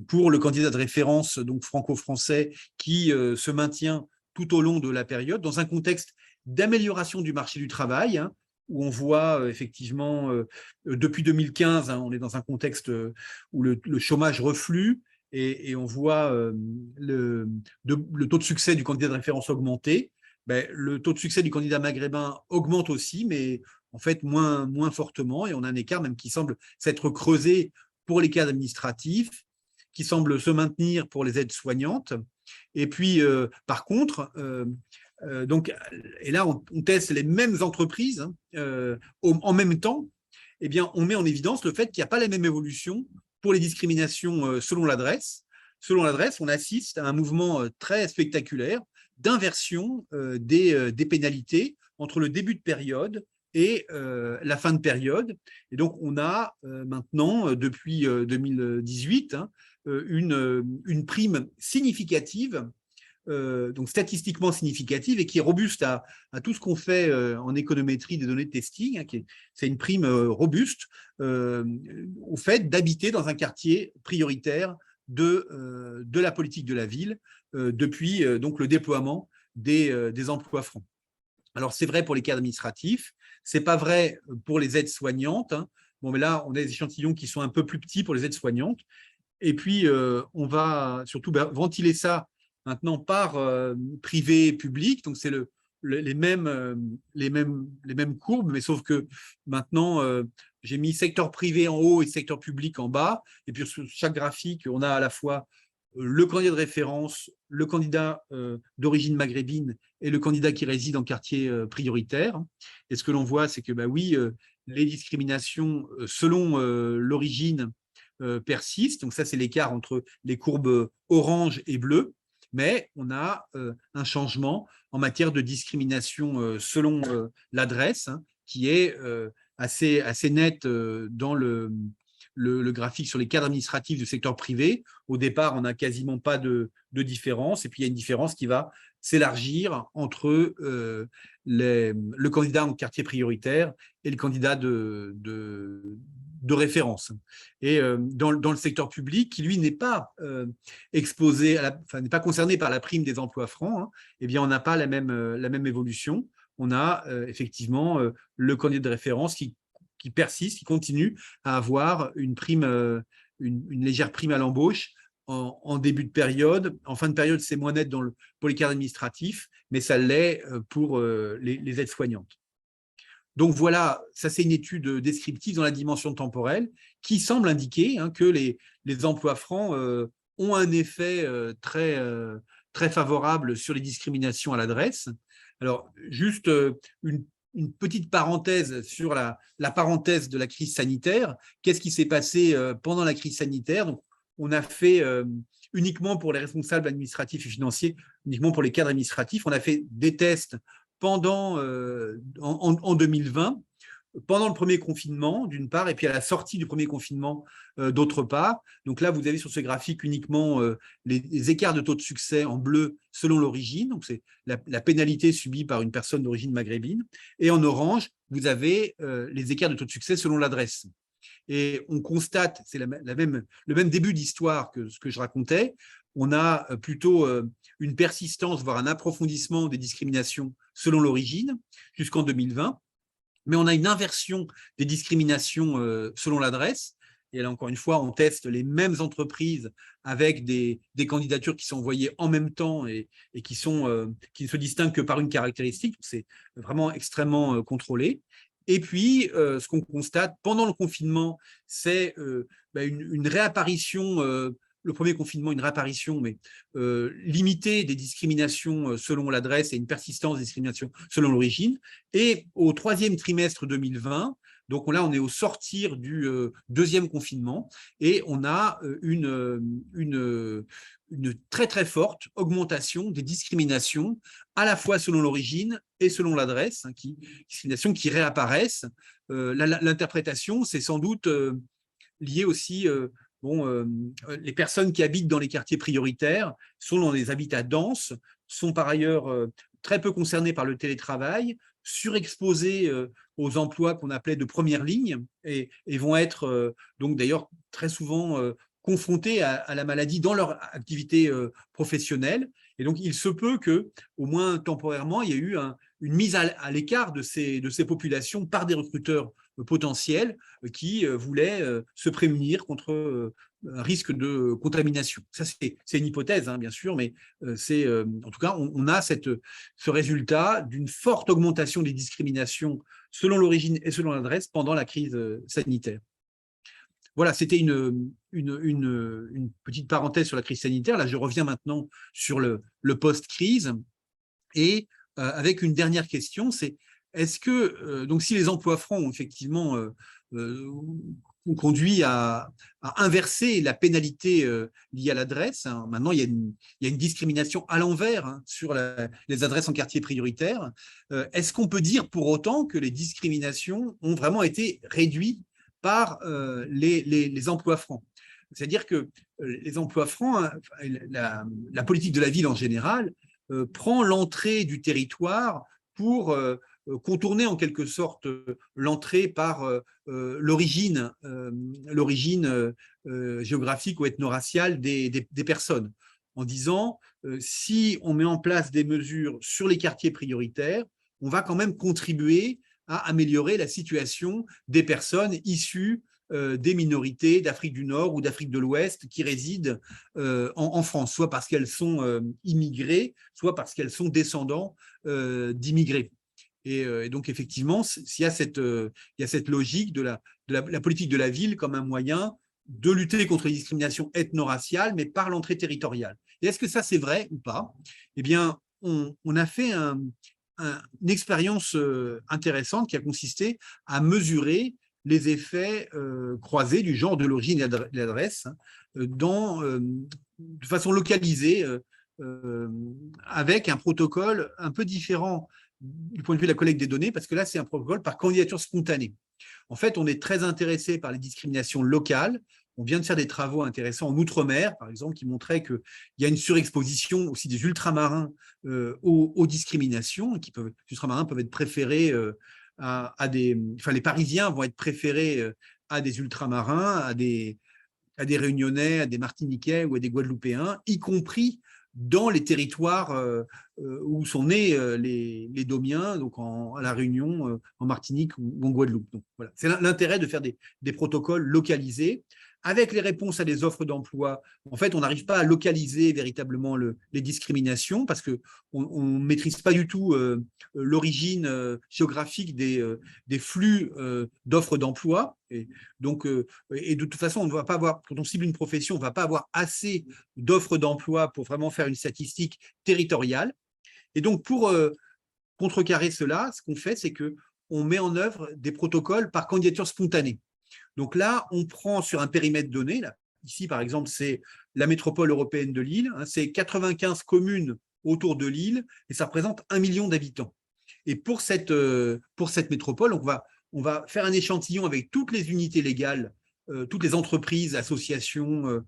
pour le candidat de référence, donc franco-français, qui se maintient tout au long de la période, dans un contexte d'amélioration du marché du travail, hein, où on voit effectivement, depuis 2015, hein, on est dans un contexte où le chômage reflue, et on voit le taux de succès du candidat de référence augmenter. Ben, le taux de succès du candidat maghrébin augmente aussi, mais en fait moins fortement, et on a un écart même qui semble s'être creusé pour les cadres administratifs, qui semble se maintenir pour les aides soignantes. Et puis, par contre, donc, et là, on teste les mêmes entreprises en même temps, eh bien, on met en évidence le fait qu'il n'y a pas la même évolution pour les discriminations selon l'adresse. Selon l'adresse, on assiste à un mouvement très spectaculaire d'inversion des pénalités entre le début de période et la fin de période. Et donc, on a maintenant, depuis 2018, hein, une prime significative, donc statistiquement significative, et qui est robuste à tout ce qu'on fait en économétrie des données de testing, hein, c'est une prime robuste au fait d'habiter dans un quartier prioritaire de la politique de la ville depuis donc le déploiement des emplois francs. Alors, c'est vrai pour les cadres administratifs, ce n'est pas vrai pour les aides soignantes, hein. Bon, mais là, on a des échantillons qui sont un peu plus petits pour les aides soignantes. Et puis, on va surtout ventiler ça maintenant par privé et public. Donc, c'est les mêmes courbes, mais sauf que maintenant, j'ai mis secteur privé en haut et secteur public en bas. Et puis, sur chaque graphique, on a à la fois le candidat de référence, le candidat d'origine maghrébine et le candidat qui réside en quartier prioritaire. Et ce que l'on voit, c'est que, bah oui, les discriminations selon l'origine persistent. Donc ça, c'est l'écart entre les courbes orange et bleu. Mais on a un changement en matière de discrimination selon l'adresse, hein, qui est assez net dans le graphique sur les cadres administratifs du secteur privé. Au départ, on n'a quasiment pas de différence. Et puis, il y a une différence qui va s'élargir entre le candidat en quartier prioritaire et le candidat de référence. Et dans le secteur public, qui lui n'est pas exposé, n'est pas concerné par la prime des emplois francs, hein, eh bien, on n'a pas la même évolution. On a effectivement le candidat de référence qui persiste, qui continue à avoir une prime, une légère prime à l'embauche en début de période. En fin de période, c'est moins net pour les cadres administratifs, mais ça l'est pour les aides-soignantes. Donc voilà, ça c'est une étude descriptive dans la dimension temporelle qui semble indiquer, hein, que les emplois francs ont un effet très favorable sur les discriminations à l'adresse. Alors, juste une petite parenthèse sur la parenthèse de la crise sanitaire. Qu'est-ce qui s'est passé pendant la crise sanitaire? Donc, on a fait uniquement pour les responsables administratifs et financiers, uniquement pour les cadres administratifs, on a fait des tests pendant en 2020, pendant le premier confinement, d'une part, et puis à la sortie du premier confinement, d'autre part. Donc là, vous avez sur ce graphique uniquement les écarts de taux de succès en bleu selon l'origine, donc c'est la pénalité subie par une personne d'origine maghrébine, et en orange, vous avez les écarts de taux de succès selon l'adresse. Et on constate, c'est le même début d'histoire que ce que je racontais, on a plutôt une persistance, voire un approfondissement des discriminations selon l'origine jusqu'en 2020, mais on a une inversion des discriminations selon l'adresse. Et là, encore une fois, on teste les mêmes entreprises avec des candidatures qui sont envoyées en même temps et qui ne se distinguent que par une caractéristique. C'est vraiment extrêmement contrôlé. Et puis, ce qu'on constate pendant le confinement, c'est une réapparition, le premier confinement, une réapparition, mais limitée des discriminations selon l'adresse et une persistance des discriminations selon l'origine. Et au troisième trimestre 2020, Donc là, on est au sortir du deuxième confinement et on a une très très forte augmentation des discriminations, à la fois selon l'origine et selon l'adresse, hein, discriminations qui réapparaissent. L'interprétation, c'est sans doute lié aussi, les personnes qui habitent dans les quartiers prioritaires sont dans des habitats denses, sont par ailleurs très peu concernées par le télétravail, surexposées aux emplois qu'on appelait de première ligne et vont être donc d'ailleurs très souvent confrontés à la maladie dans leur activité professionnelle. Et donc, il se peut que, au moins temporairement, il y ait eu une mise à l'écart de ces populations par des recruteurs potentiels qui voulaient se prémunir contre un risque de contamination. Ça, c'est une hypothèse, hein, bien sûr, mais en tout cas, on a ce résultat d'une forte augmentation des discriminations selon l'origine et selon l'adresse pendant la crise sanitaire. Voilà, c'était une petite parenthèse sur la crise sanitaire. Là, je reviens maintenant sur le post-crise et avec une dernière question, c'est est-ce que, donc si les emplois francs ont effectivement ont conduit à inverser la pénalité liée à l'adresse, hein, maintenant il y a une discrimination à l'envers, hein, sur les adresses en quartier prioritaire, est-ce qu'on peut dire pour autant que les discriminations ont vraiment été réduites par les emplois francs? C'est-à-dire que les emplois francs, hein, la politique de la ville en général, prend l'entrée du territoire pour contourner en quelque sorte l'entrée par l'origine géographique ou ethno-raciale des personnes, en disant si on met en place des mesures sur les quartiers prioritaires, on va quand même contribuer à améliorer la situation des personnes issues des minorités d'Afrique du Nord ou d'Afrique de l'Ouest qui résident en France, soit parce qu'elles sont immigrées, soit parce qu'elles sont descendants d'immigrés. Et donc, effectivement, il y a cette logique de la politique de la ville comme un moyen de lutter contre les discriminations ethno-raciales, mais par l'entrée territoriale. Et est-ce que ça, c'est vrai ou pas? Eh bien, on a fait une expérience intéressante qui a consisté à mesurer les effets croisés du genre, de l'origine et de l'adresse de façon localisée avec un protocole un peu différent du point de vue de la collecte des données, parce que là, c'est un protocole par candidature spontanée. En fait, on est très intéressé par les discriminations locales. On vient de faire des travaux intéressants en Outre-mer, par exemple, qui montraient qu'il y a une surexposition aussi des ultramarins aux discriminations. Les ultramarins peuvent être préférés les Parisiens vont être préférés à des ultramarins, à des Réunionnais, à des Martiniquais ou à des Guadeloupéens, y compris dans les territoires où sont nés les Domiens, donc à La Réunion, en Martinique ou en Guadeloupe. Donc, voilà. C'est l'intérêt de faire des protocoles localisés. Avec les réponses à des offres d'emploi, en fait, on n'arrive pas à localiser véritablement les discriminations parce qu'on ne maîtrise pas du tout l'origine géographique des flux d'offres d'emploi. Et de toute façon, on ne va pas avoir, quand on cible une profession, on ne va pas avoir assez d'offres d'emploi pour vraiment faire une statistique territoriale. Et donc, pour contrecarrer cela, ce qu'on fait, c'est qu'on met en œuvre des protocoles par candidature spontanée. Donc là, on prend sur un périmètre donné, là, ici par exemple, c'est la métropole européenne de Lille, hein, c'est 95 communes autour de Lille et ça représente 1 million d'habitants. Et pour cette métropole, on va faire un échantillon avec toutes les unités légales, toutes les entreprises, associations,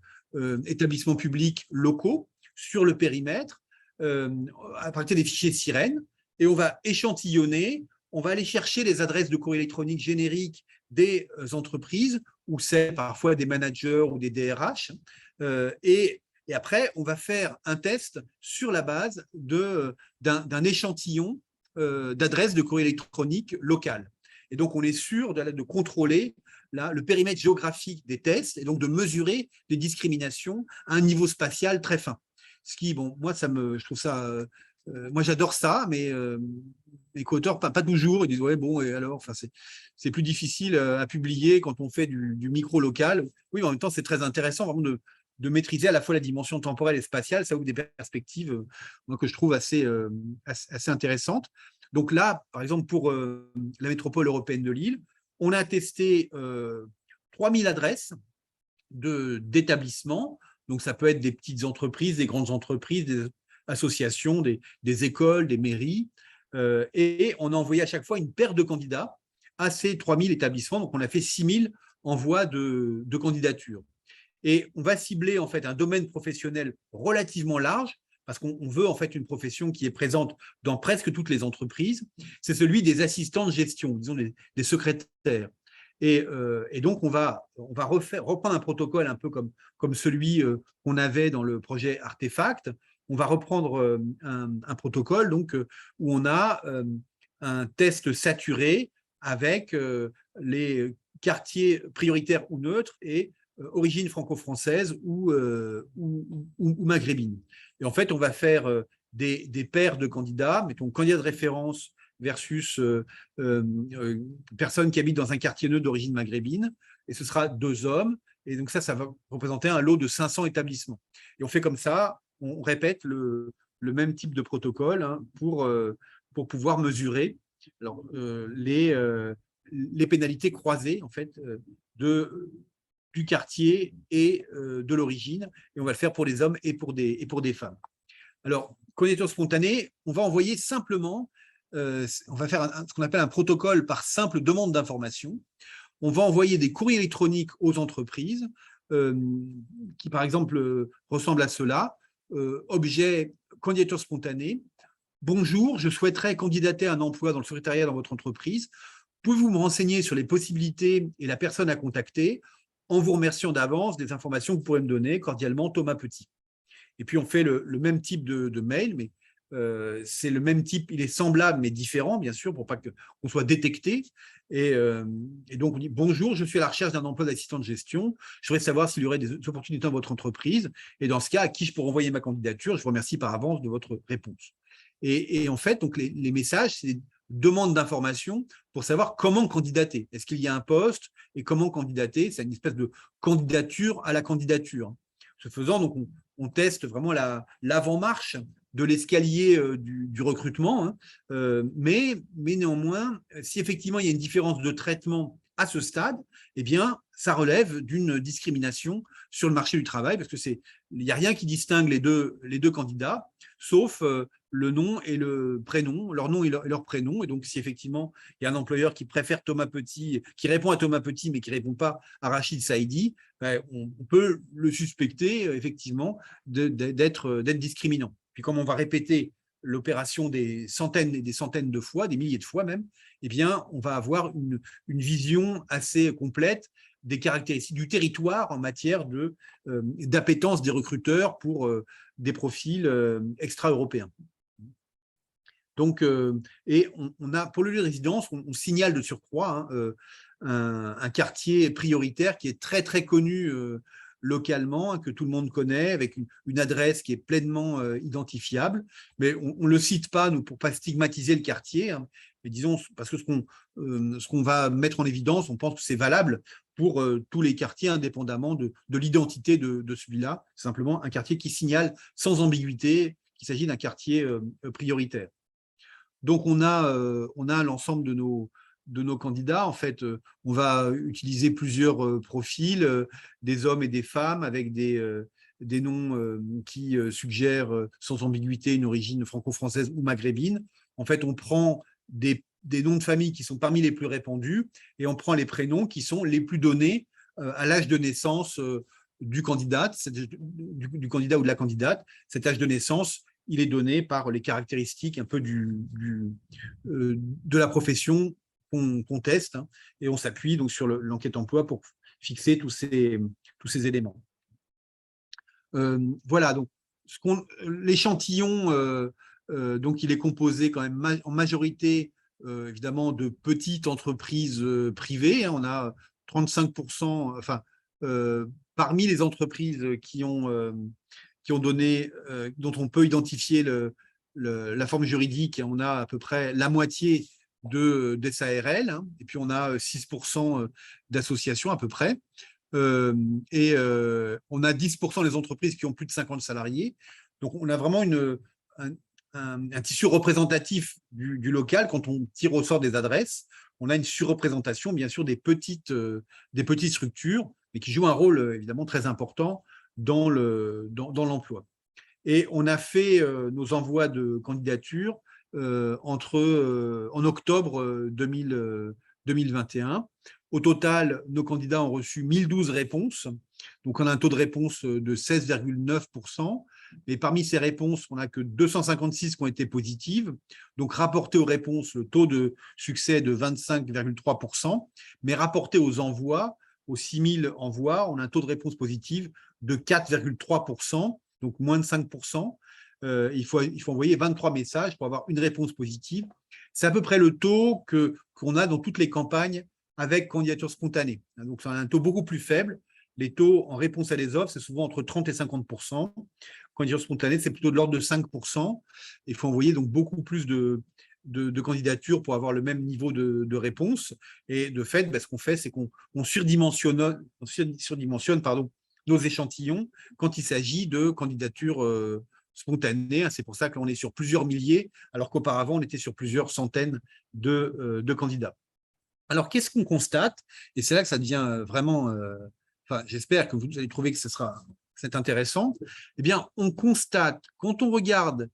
établissements publics locaux sur le périmètre à partir des fichiers sirènes et on va échantillonner, on va aller chercher les adresses de courrier électronique génériques des entreprises où c'est parfois des managers ou des DRH et après, on va faire un test sur la base d'un échantillon d'adresses de courrier électronique locales. Et donc, on est sûr de contrôler le périmètre géographique des tests et donc de mesurer les discriminations à un niveau spatial très fin. Ce qui, bon, moi, je trouve ça… moi, j'adore ça, mais les co-auteurs, pas toujours. Ils disent, ouais, bon, et alors, enfin, c'est plus difficile à publier quand on fait du micro-local. Oui, mais en même temps, c'est très intéressant vraiment de maîtriser à la fois la dimension temporelle et spatiale. Ça ouvre des perspectives que je trouve assez intéressantes. Donc là, par exemple, pour la métropole européenne de Lille, On a testé 3000 adresses d'établissements. Donc, ça peut être des petites entreprises, des grandes entreprises, des associations, des écoles, des mairies. Et on a envoyé à chaque fois une paire de candidats à ces 3000 établissements. Donc, on a fait 6000 envois de candidatures. Et on va cibler en fait un domaine professionnel relativement large, parce qu'on veut en fait une profession qui est présente dans presque toutes les entreprises. C'est celui des assistants de gestion, disons des secrétaires. Et donc, on va reprendre un protocole un peu comme celui qu'on avait dans le projet Artefact. On va reprendre un protocole donc, où on a un test saturé avec les quartiers prioritaires ou neutres et origine franco-française ou maghrébine. Et en fait, on va faire des paires de candidats, mettons candidat de référence versus personnes qui habitent dans un quartier neutre d'origine maghrébine, et ce sera 2 hommes, et donc ça va représenter un lot de 500 établissements. Et on fait comme ça, on répète le même type de protocole hein, pour pouvoir mesurer alors, les pénalités croisées en fait, du quartier et de l'origine, et on va le faire pour les hommes et pour des femmes. Alors, candidature spontanée, on va envoyer simplement, on va faire ce qu'on appelle un protocole par simple demande d'information. On va envoyer des courriers électroniques aux entreprises qui, par exemple, ressemblent à cela. Objet, candidature spontanée. Bonjour, je souhaiterais candidater à un emploi dans le secrétariat dans votre entreprise. Pouvez-vous me renseigner sur les possibilités et la personne à contacter en vous remerciant d'avance des informations que vous pourrez me donner. Cordialement, Thomas Petit. Et puis, on fait le même type de mail, mais c'est le même type, il est semblable, mais différent, bien sûr, pour pas qu'on soit détecté. Et donc, on dit « Bonjour, je suis à la recherche d'un emploi d'assistant de gestion. Je voudrais savoir s'il y aurait des opportunités dans votre entreprise. Et dans ce cas, à qui je pourrais envoyer ma candidature? Je vous remercie par avance de votre réponse. » Et en fait, donc les messages, c'est des demandes d'informations pour savoir comment candidater. Est-ce qu'il y a un poste et comment candidater? C'est une espèce de candidature à la candidature. Ce faisant, donc, on teste vraiment l'avant-marche de l'escalier du recrutement, hein. Mais néanmoins, si effectivement il y a une différence de traitement à ce stade, eh bien, ça relève d'une discrimination sur le marché du travail, parce qu'il n'y a rien qui distingue les deux candidats, sauf le nom et le prénom, leur nom et leur prénom. Et donc, si effectivement, il y a un employeur qui préfère Thomas Petit, qui répond à Thomas Petit, mais qui ne répond pas à Rachid Saïdi, ben, on peut le suspecter, effectivement, d'être discriminant. Puis, comme on va répéter l'opération des centaines et des centaines de fois, des milliers de fois même, eh bien, on va avoir une vision assez complète des caractéristiques du territoire en matière d'appétence des recruteurs pour des profils extra-européens. Donc, et on a, pour le lieu de résidence, on signale de surcroît hein, un quartier prioritaire qui est très, très connu localement, que tout le monde connaît, avec une adresse qui est pleinement identifiable. Mais on ne le cite pas, nous, pour ne pas stigmatiser le quartier, hein, mais disons, parce que ce qu'on va mettre en évidence, on pense que c'est valable pour tous les quartiers, indépendamment de l'identité de celui-là. C'est simplement un quartier qui signale sans ambiguïté qu'il s'agit d'un quartier prioritaire. Donc, on a l'ensemble de nos candidats. En fait, on va utiliser plusieurs profils, des hommes et des femmes, avec des noms qui suggèrent sans ambiguïté une origine franco-française ou maghrébine. En fait, on prend des noms de famille qui sont parmi les plus répandus et on prend les prénoms qui sont les plus donnés à l'âge de naissance du candidat ou de la candidate. Cet âge de naissance, il est donné par les caractéristiques un peu de la profession qu'on teste, hein, et on s'appuie donc sur l'enquête emploi pour fixer tous ces éléments. Voilà, donc l'échantillon, donc il est composé quand même en majorité évidemment de petites entreprises privées, hein. On a 35%, enfin, parmi les entreprises qui ont donné, dont on peut identifier la forme juridique, on a à peu près la moitié des SARL, hein, et puis on a 6% d'associations à peu près, et on a 10% des entreprises qui ont plus de 50 salariés. Donc on a vraiment un tissu représentatif du local quand on tire au sort des adresses. on a une surreprésentation, bien sûr, des petites structures, mais qui jouent un rôle évidemment très important dans l'emploi. Et on a fait nos envois de candidature en octobre 2021. Au total, nos candidats ont reçu 1012 réponses. Donc, on a un taux de réponse de 16,9%. Mais parmi ces réponses, on n'a que 256 qui ont été positives. Donc, rapporté aux réponses, le taux de succès est de 25,3%. Mais rapporté aux envois, aux 6000 envois, on a un taux de réponse positive de 4,3%, donc moins de 5%. Il faut envoyer 23 messages pour avoir une réponse positive. C'est à peu près le taux qu'on a dans toutes les campagnes avec candidature spontanée. Donc, c'est un taux beaucoup plus faible. Les taux en réponse à des offres, c'est souvent entre 30 et 50%. Candidature spontanée, c'est plutôt de l'ordre de 5%. Il faut envoyer donc beaucoup plus de candidatures pour avoir le même niveau de réponse. Et de fait, ce qu'on fait, c'est qu'on surdimensionne nos échantillons quand il s'agit de candidatures spontanées. C'est pour ça qu'on est sur plusieurs milliers, alors qu'auparavant, on était sur plusieurs centaines de candidats. Alors, qu'est-ce qu'on constate? Et c'est là que ça devient vraiment… j'espère que vous allez trouver que c'est intéressant. Eh bien, on constate, quand on regarde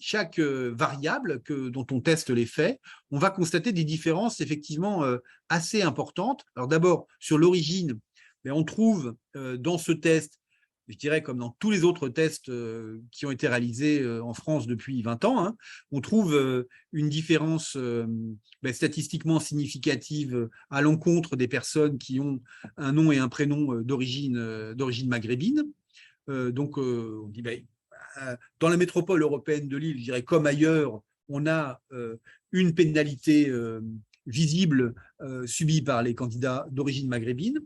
chaque variable dont on teste les faits, on va constater des différences effectivement assez importantes. Alors d'abord, sur l'origine, on trouve dans ce test, je dirais comme dans tous les autres tests qui ont été réalisés en France depuis 20 ans, on trouve une différence statistiquement significative à l'encontre des personnes qui ont un nom et un prénom d'origine maghrébine. Donc, on dit, dans la métropole européenne de Lille, je dirais comme ailleurs, on a une pénalité visible subie par les candidats d'origine maghrébine.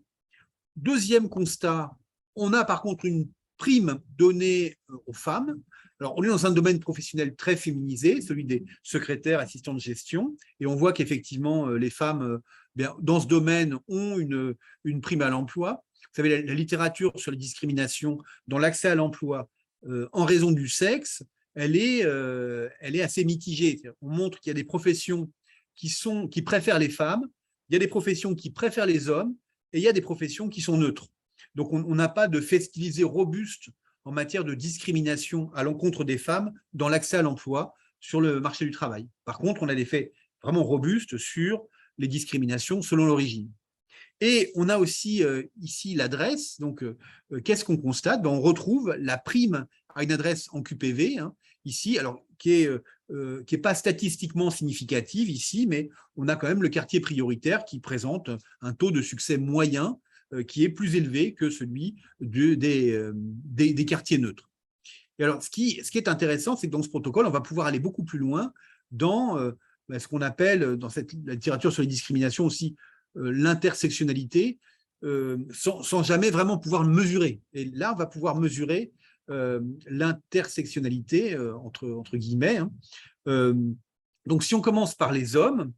Deuxième constat, on a par contre une prime donnée aux femmes. Alors, on est dans un domaine professionnel très féminisé, celui des secrétaires, assistants de gestion, et on voit qu'effectivement, les femmes, dans ce domaine, ont une prime à l'emploi. Vous savez, la littérature sur les discriminations dans l'accès à l'emploi en raison du sexe, elle est assez mitigée. On montre qu'il y a des professions qui préfèrent les femmes, il y a des professions qui préfèrent les hommes, et il y a des professions qui sont neutres. Donc, on n'a pas de fait stylisé robuste en matière de discrimination à l'encontre des femmes dans l'accès à l'emploi sur le marché du travail. Par contre, on a des faits vraiment robustes sur les discriminations selon l'origine. Et on a aussi ici l'adresse. Donc, qu'est-ce qu'on constate? On retrouve la prime à une adresse en QPV, ici, alors qui est pas statistiquement significative ici, mais on a quand même le quartier prioritaire qui présente un taux de succès moyen qui est plus élevé que celui des quartiers neutres. Et alors, ce qui est intéressant, c'est que dans ce protocole, on va pouvoir aller beaucoup plus loin dans ce qu'on appelle, dans la littérature sur les discriminations aussi, l'intersectionnalité, sans jamais vraiment pouvoir le mesurer. Et là, on va pouvoir mesurer l'intersectionnalité, entre guillemets. Donc, si on commence par les hommes,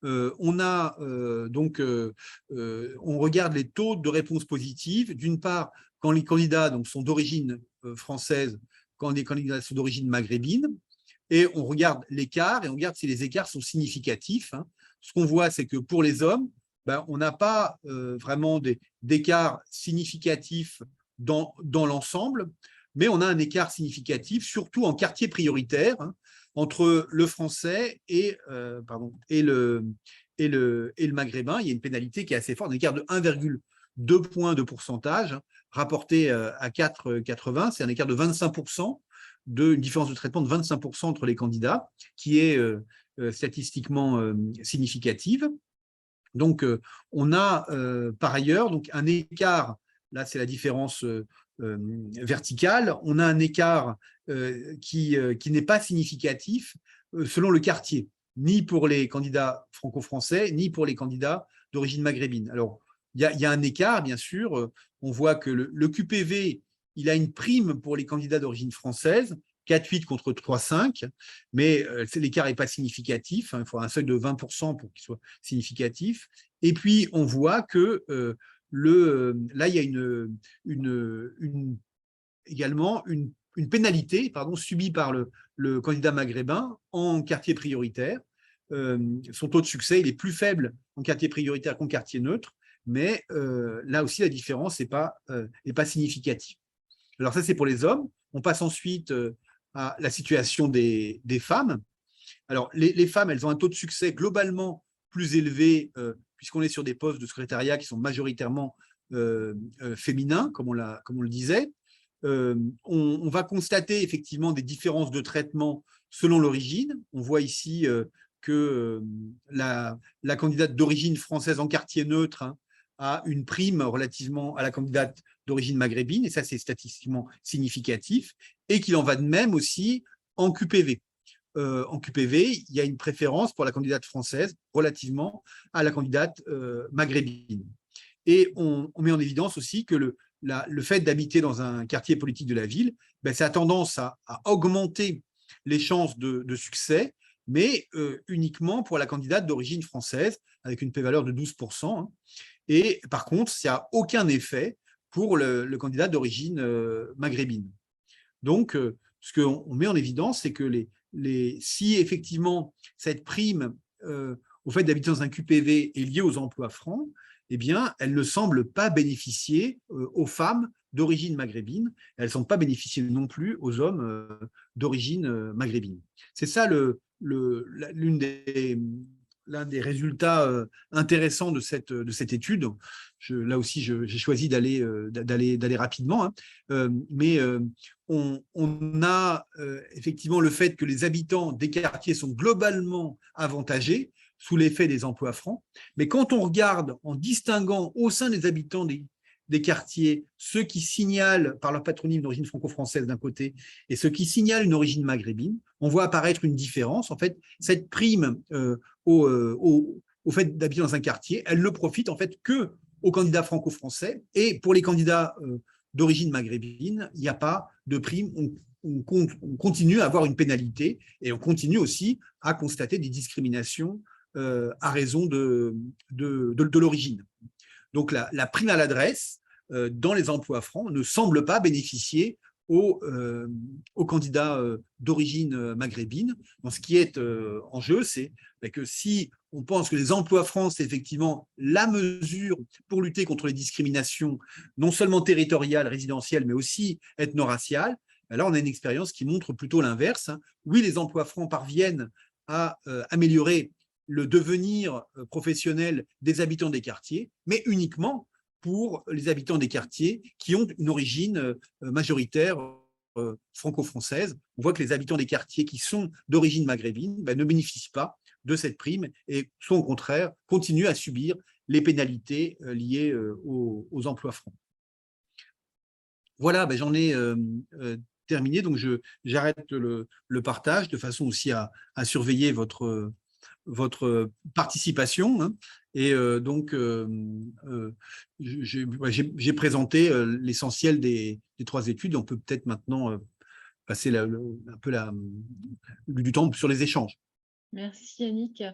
on regarde les taux de réponse positive. D'une part, quand les candidats sont d'origine française, quand les candidats sont d'origine maghrébine, et on regarde l'écart et on regarde si les écarts sont significatifs. Ce qu'on voit, c'est que pour les hommes, on n'a pas vraiment d'écart significatif dans l'ensemble, mais on a un écart significatif, surtout en quartier prioritaire, entre le français et le maghrébin. Il y a une pénalité qui est assez forte, un écart de 1,2 points de pourcentage, rapporté à 4,80, c'est un écart de 25%, une différence de traitement de 25% entre les candidats, qui est statistiquement significative. Donc, on a par ailleurs un écart, là c'est la différence verticale, on a un écart qui n'est pas significatif selon le quartier, ni pour les candidats franco-français, ni pour les candidats d'origine maghrébine. Alors, il y a un écart, bien sûr. On voit que le QPV, il a une prime pour les candidats d'origine française, 4,8 contre 3,5, mais l'écart n'est pas significatif. Il faut un seuil de 20% pour qu'il soit significatif. Et puis, on voit que là, il y a également une pénalité subie par le candidat maghrébin en quartier prioritaire. son taux de succès il est plus faible en quartier prioritaire qu'en quartier neutre, mais là aussi la différence n'est pas significative. Alors ça, c'est pour les hommes. On passe ensuite à la situation des femmes. Alors, les femmes, elles ont un taux de succès globalement plus élevé, puisqu'on est sur des postes de secrétariat qui sont majoritairement féminins, comme on le disait. On va constater effectivement des différences de traitement selon l'origine. On voit ici que la candidate d'origine française en quartier neutre, hein, a une prime relativement à la candidate d'origine maghrébine, et ça c'est statistiquement significatif, et qu'il en va de même aussi en QPV. En QPV, il y a une préférence pour la candidate française relativement à la candidate maghrébine. Et on met en évidence aussi que le fait d'habiter dans un quartier politique de la ville, ben, ça a tendance à augmenter les chances de succès, mais uniquement pour la candidate d'origine française, avec une p-valeur de 12%. Hein. Et par contre, ça n'a aucun effet pour le candidat d'origine maghrébine. Donc, ce qu'on met en évidence, c'est que si effectivement cette prime au fait d'habiter dans un QPV est liée aux emplois francs, eh bien, elle ne semble pas bénéficier aux femmes d'origine maghrébine. Elles ne semble pas bénéficier non plus aux hommes d'origine maghrébine. C'est ça l'un des résultats intéressants de cette étude. Là aussi, j'ai choisi d'aller rapidement, hein. Mais on a effectivement le fait que les habitants des quartiers sont globalement avantagés sous l'effet des emplois francs. Mais quand on regarde en distinguant au sein des habitants des quartiers ceux qui signalent par leur patronyme d'origine franco-française d'un côté et ceux qui signalent une origine maghrébine, on voit apparaître une différence. En fait, cette prime au fait d'habiter dans un quartier, elle ne profite en fait que aux candidats franco-français, et pour les candidats d'origine maghrébine, il n'y a pas de prime. On continue à avoir une pénalité, et on continue aussi à constater des discriminations à raison de l'origine. Donc la prime à l'adresse dans les emplois francs ne semble pas bénéficier aux candidats d'origine maghrébine. Donc, ce qui est en jeu, c'est que si on pense que les emplois francs, c'est effectivement la mesure pour lutter contre les discriminations, non seulement territoriales, résidentielles, mais aussi ethno-raciales, là, on a une expérience qui montre plutôt l'inverse. Oui, les emplois francs parviennent à améliorer le devenir professionnel des habitants des quartiers, mais uniquement pour les habitants des quartiers qui ont une origine majoritaire franco-française. On voit que les habitants des quartiers qui sont d'origine maghrébine ne bénéficient pas de cette prime et sont au contraire continuent à subir les pénalités liées aux emplois francs. Voilà, j'en ai terminé, donc j'arrête le partage de façon aussi à surveiller votre participation, hein. Et donc j'ai présenté l'essentiel des 3 études. On peut peut-être maintenant passer un peu du temps sur les échanges. Merci Yannick.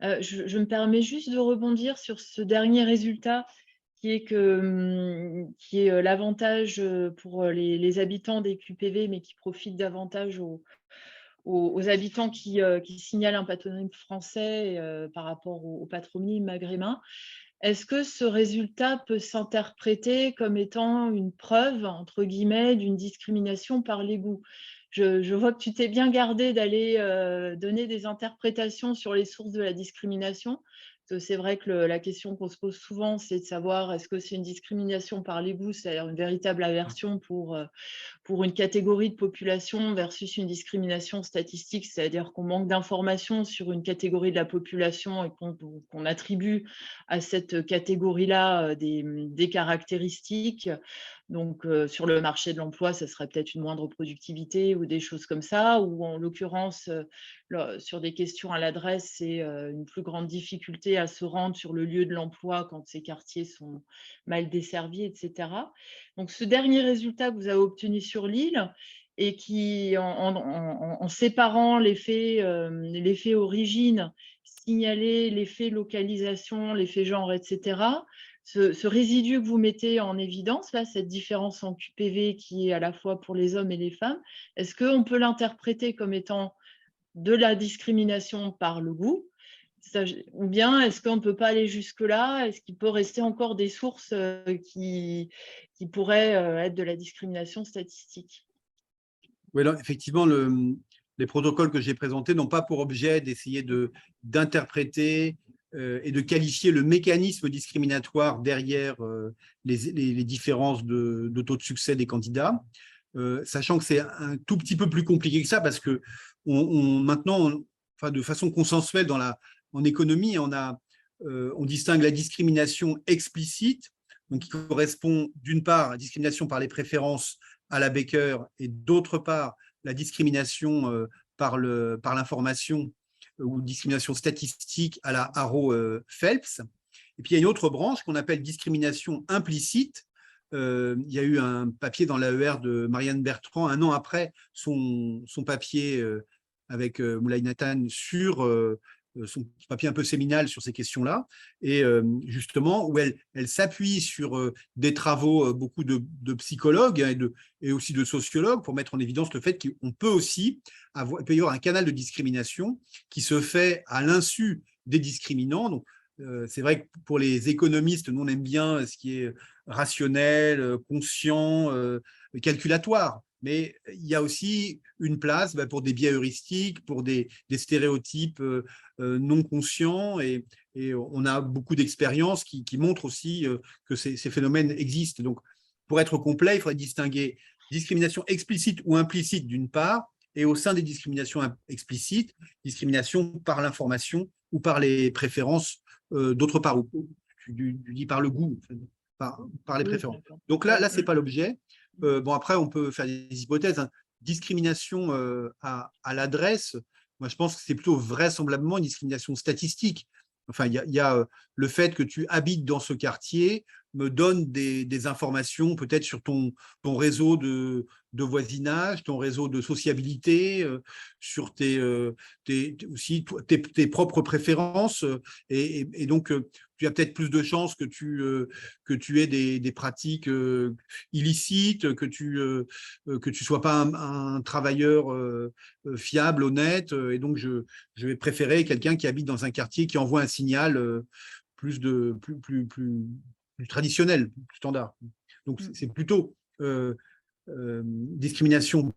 Je me permets juste de rebondir sur ce dernier résultat qui est l'avantage pour les habitants des QPV, mais qui profite davantage aux habitants qui signalent un patronyme français par rapport au patronyme maghrébin. Est-ce que ce résultat peut s'interpréter comme étant une preuve, entre guillemets, d'une discrimination par les goûts ? Je vois que tu t'es bien gardé d'aller donner des interprétations sur les sources de la discrimination. C'est vrai que la question qu'on se pose souvent, c'est de savoir est-ce que c'est une discrimination par les goûts, c'est-à-dire une véritable aversion pour une catégorie de population versus une discrimination statistique, c'est-à-dire qu'on manque d'informations sur une catégorie de la population et qu'on attribue à cette catégorie-là des caractéristiques. Donc, sur le marché de l'emploi, ça serait peut-être une moindre productivité ou des choses comme ça, ou en l'occurrence, sur des questions à l'adresse, c'est une plus grande difficulté à se rendre sur le lieu de l'emploi quand ces quartiers sont mal desservis, etc. Donc, ce dernier résultat que vous avez obtenu sur l'île et qui, en séparant l'effet origine, signaler l'effet localisation, l'effet genre, etc., ce résidu que vous mettez en évidence, là, cette différence en QPV qui est à la fois pour les hommes et les femmes, est-ce qu'on peut l'interpréter comme étant de la discrimination par le goût? Ou bien est-ce qu'on ne peut pas aller jusque-là? Est-ce qu'il peut rester encore des sources qui pourraient être de la discrimination statistique? Oui, alors, effectivement, les protocoles que j'ai présentés n'ont pas pour objet d'essayer d'interpréter et de qualifier le mécanisme discriminatoire derrière les différences de taux de succès des candidats, sachant que c'est un tout petit peu plus compliqué que ça, parce que maintenant, enfin, de façon consensuelle en économie, on distingue la discrimination explicite, donc qui correspond d'une part à la discrimination par les préférences à la Becker, et d'autre part la discrimination par l'information ou discrimination statistique à la Haro-Phelps. Et puis il y a une autre branche qu'on appelle discrimination implicite. Il y a eu un papier dans l'AER de Marianne Bertrand, un an après son papier avec Moulay Nathan sur son papier un peu séminal sur ces questions-là, et justement où elle s'appuie sur des travaux beaucoup de psychologues et aussi de sociologues pour mettre en évidence le fait qu'on peut aussi il peut y avoir un canal de discrimination qui se fait à l'insu des discriminants. Donc, c'est vrai que pour les économistes, nous on aime bien ce qui est rationnel, conscient, calculatoire. Mais il y a aussi une place pour des biais heuristiques, pour des stéréotypes non conscients, et on a beaucoup d'expériences qui montrent aussi que ces phénomènes existent. Donc, pour être complet, il faudrait distinguer discrimination explicite ou implicite d'une part, et au sein des discriminations explicites, discrimination par l'information ou par les préférences d'autre part, ou tu dis par le goût, par les préférences. Donc là, ce n'est pas l'objet. Bon, après, on peut faire des hypothèses. Hein. Discrimination à l'adresse, moi, je pense que c'est plutôt vraisemblablement une discrimination statistique. Enfin, il y a le fait que tu habites dans ce quartier me donne des informations peut-être sur ton réseau de voisinage, ton réseau de sociabilité, sur aussi tes propres préférences. Et donc, tu as peut-être plus de chances que tu aies des pratiques illicites, que tu sois pas un travailleur fiable, honnête. Et donc, je vais préférer quelqu'un qui habite dans un quartier qui envoie un signal plus traditionnel, plus standard. Donc, c'est plutôt discrimination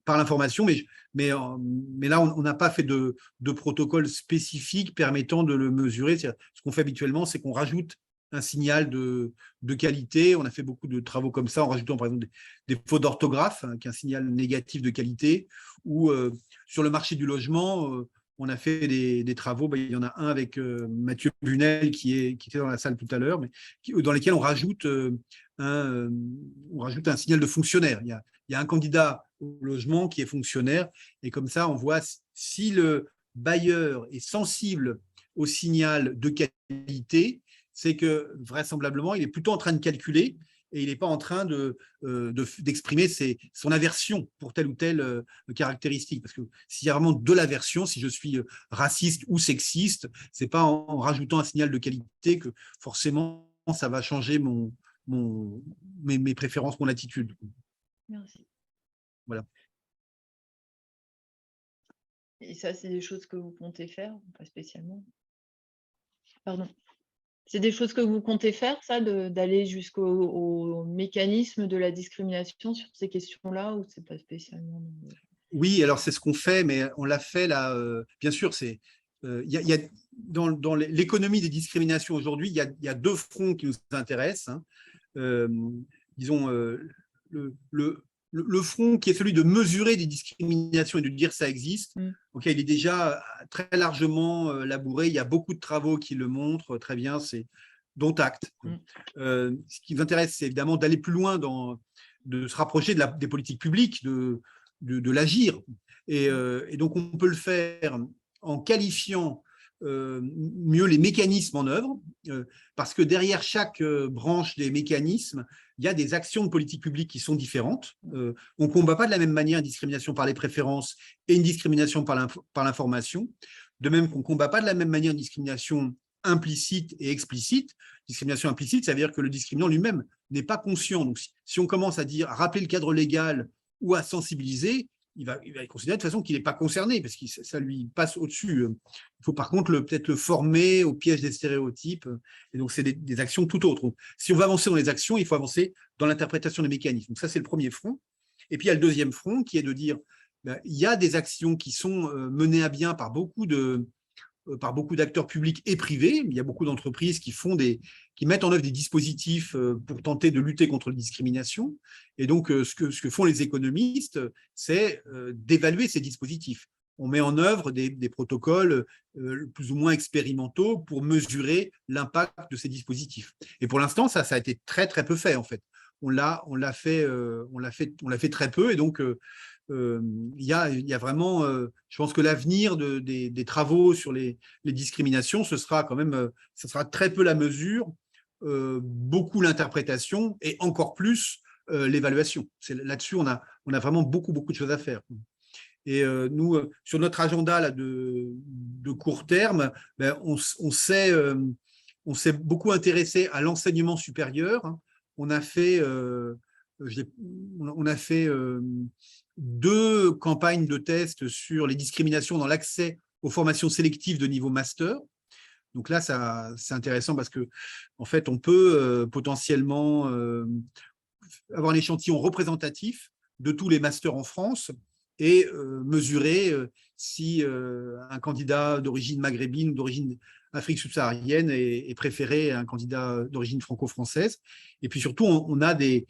par l'information, mais là, on n'a pas fait de protocole spécifique permettant de le mesurer. Ce qu'on fait habituellement, c'est qu'on rajoute un signal de qualité. On a fait beaucoup de travaux comme ça, en rajoutant par exemple des fautes d'orthographe, hein, qui est un signal négatif de qualité, ou sur le marché du logement, on a fait des travaux. Il y en a un avec Mathieu Bunel qui était dans la salle tout à l'heure, mais dans lesquels on rajoute un signal de fonctionnaire. Il y a un candidat au logement qui est fonctionnaire, et comme ça, on voit si le bailleur est sensible au signal de qualité, c'est que vraisemblablement, il est plutôt en train de calculer, et il n'est pas en train d'exprimer son aversion pour telle ou telle caractéristique. Parce que s'il y a vraiment de l'aversion, si je suis raciste ou sexiste, ce n'est pas en rajoutant un signal de qualité que forcément ça va changer mes préférences, mon attitude. Merci. Voilà. Et ça, c'est des choses que vous comptez faire, pas spécialement? Pardon. C'est des choses que vous comptez faire, ça, d'aller jusqu'au mécanisme de la discrimination sur ces questions-là, ou c'est pas spécialement? Oui, alors c'est ce qu'on fait, mais on l'a fait là. Bien sûr, y a dans l'économie des discriminations aujourd'hui, il y a deux fronts qui nous intéressent. Hein. Disons, le front qui est celui de mesurer des discriminations et de dire ça existe. Okay, il est déjà très largement labouré. Il y a beaucoup de travaux qui le montrent très bien. Dont acte. Ce qui nous intéresse, c'est évidemment d'aller plus loin, de se rapprocher des politiques publiques, de l'agir. Et donc, on peut le faire en qualifiant mieux les mécanismes en œuvre, parce que derrière chaque branche des mécanismes, il y a des actions de politique publique qui sont différentes. On ne combat pas de la même manière une discrimination par les préférences et une discrimination par l'information, de même qu'on ne combat pas de la même manière une discrimination implicite et explicite. Discrimination implicite, ça veut dire que le discriminant lui-même n'est pas conscient. Donc, si on commence à rappeler le cadre légal ou à sensibiliser, il va considérer de toute façon qu'il n'est pas concerné, parce que ça lui passe au-dessus. Il faut par contre peut-être le former au piège des stéréotypes, et donc c'est des actions tout autres. Donc, si on veut avancer dans les actions, il faut avancer dans l'interprétation des mécanismes. Donc ça, c'est le premier front. Et puis il y a le deuxième front, qui est de dire, ben, il y a des actions qui sont menées à bien par beaucoup d'acteurs publics et privés. Il y a beaucoup d'entreprises qui mettent en œuvre des dispositifs pour tenter de lutter contre la discrimination. Et donc, ce que font les économistes, c'est d'évaluer ces dispositifs. On met en œuvre des protocoles plus ou moins expérimentaux pour mesurer l'impact de ces dispositifs. Et pour l'instant, ça a été très, très peu fait, en fait. On l'a fait très peu. Et donc, il y a vraiment, je pense que l'avenir des travaux sur les discriminations, ce sera quand même, ce sera très peu la mesure, beaucoup l'interprétation et encore plus l'évaluation. Là-dessus, on a vraiment beaucoup de choses à faire. Et nous, sur notre agenda là, de court terme, ben, on s'est beaucoup intéressé à l'enseignement supérieur. On a fait 2 campagnes de tests sur les discriminations dans l'accès aux formations sélectives de niveau master. Donc là, c'est intéressant parce que, en fait, on peut potentiellement avoir un échantillon représentatif de tous les masters en France et mesurer si un candidat d'origine maghrébine ou d'origine Afrique subsaharienne est préféré à un candidat d'origine franco-française. Et puis surtout, on a des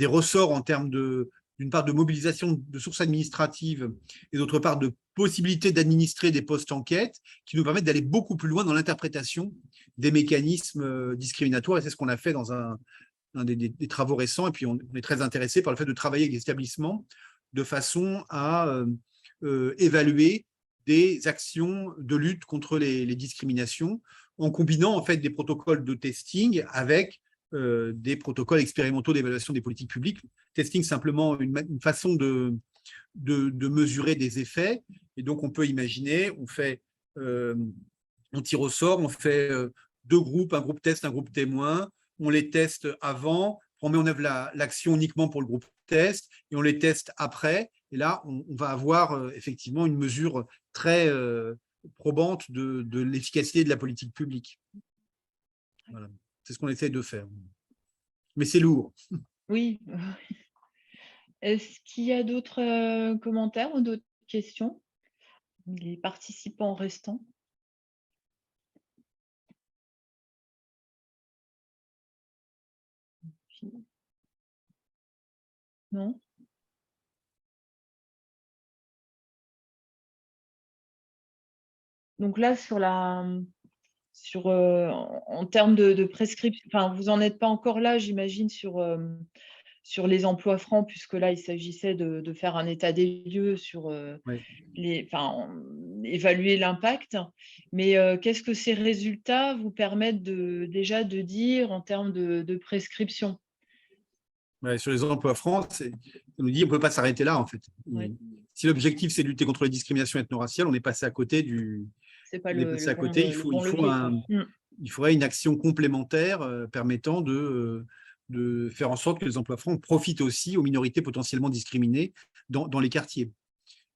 ressorts en termes d'une part de mobilisation de sources administratives et d'autre part de possibilité d'administrer des postes enquêtes qui nous permettent d'aller beaucoup plus loin dans l'interprétation des mécanismes discriminatoires. Et c'est ce qu'on a fait dans un des travaux récents. Et puis, on est très intéressé par le fait de travailler avec les établissements de façon à évaluer des actions de lutte contre les discriminations en combinant en fait des protocoles de testing avec des protocoles expérimentaux d'évaluation des politiques publiques. Testing, simplement une façon de mesurer des effets. Et donc, on peut imaginer, on tire au sort, on fait 2 groupes, un groupe test, un groupe témoin. On les teste avant, on met en œuvre l'action uniquement pour le groupe test et on les teste après. Et là, on va avoir effectivement une mesure très probante de l'efficacité de la politique publique. Voilà. C'est ce qu'on essaie de faire. Mais c'est lourd. Oui. Est-ce qu'il y a d'autres commentaires ou d'autres questions? Les participants restants. Non? Donc là, en termes de prescription, enfin, vous n'en êtes pas encore là, j'imagine, sur les emplois francs, puisque là, il s'agissait de faire un état des lieux sur Oui. évaluer l'impact. Mais qu'est-ce que ces résultats vous permettent déjà de dire en termes de prescription? Ouais, sur les emplois francs, on nous dit qu'on ne peut pas s'arrêter là, en fait. Ouais. Si l'objectif, c'est de lutter contre les discriminations ethno-raciales, on est passé à côté C'est pas on est le passé à bon, côté. le bon levier. Il faudrait une action complémentaire permettant de faire en sorte que les emplois francs profitent aussi aux minorités potentiellement discriminées dans les quartiers.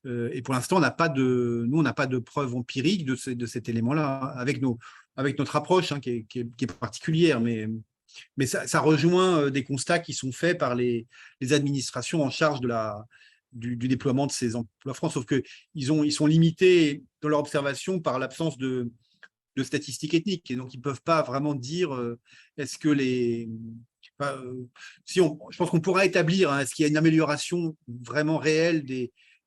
Et pour l'instant, on n'a pas de preuves empiriques de cet élément-là, avec notre approche hein, qui est particulière, mais ça rejoint des constats qui sont faits par les administrations en charge du déploiement de ces emplois francs, sauf qu'ils sont limités dans leur observation par l'absence de statistiques ethniques, et donc ils ne peuvent pas vraiment dire est-ce que je pense qu'on pourra établir hein, est-ce qu'il y a une amélioration vraiment réelle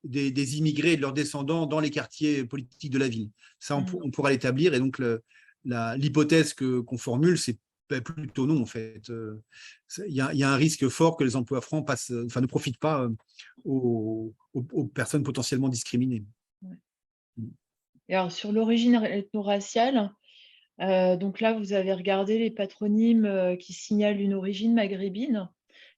des immigrés et de leurs descendants dans les quartiers politiques de la ville. Ça, on pourra l'établir, et donc l'hypothèse qu'on formule, c'est plutôt non, en fait. Il y a un risque fort que les emplois francs ne profitent pas aux personnes potentiellement discriminées. Et alors, sur l'origine ethno-raciale, donc là, vous avez regardé les patronymes qui signalent une origine maghrébine.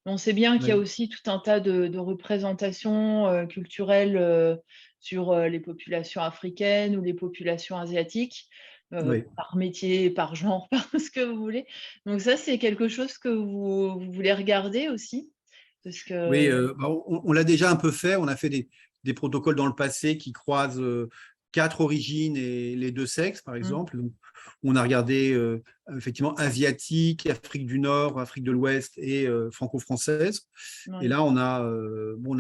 On sait bien qu'il y a aussi tout un tas de représentations culturelles sur les populations africaines ou les populations asiatiques, par métier, par genre, par ce que vous voulez. Donc ça, c'est quelque chose que vous voulez regarder aussi? Oui, on l'a déjà un peu fait. On a fait des protocoles dans le passé qui croisent 4 origines et les 2 sexes, par exemple. Donc, on a regardé effectivement asiatique, Afrique du Nord, Afrique de l'Ouest et franco-française. Et là, on a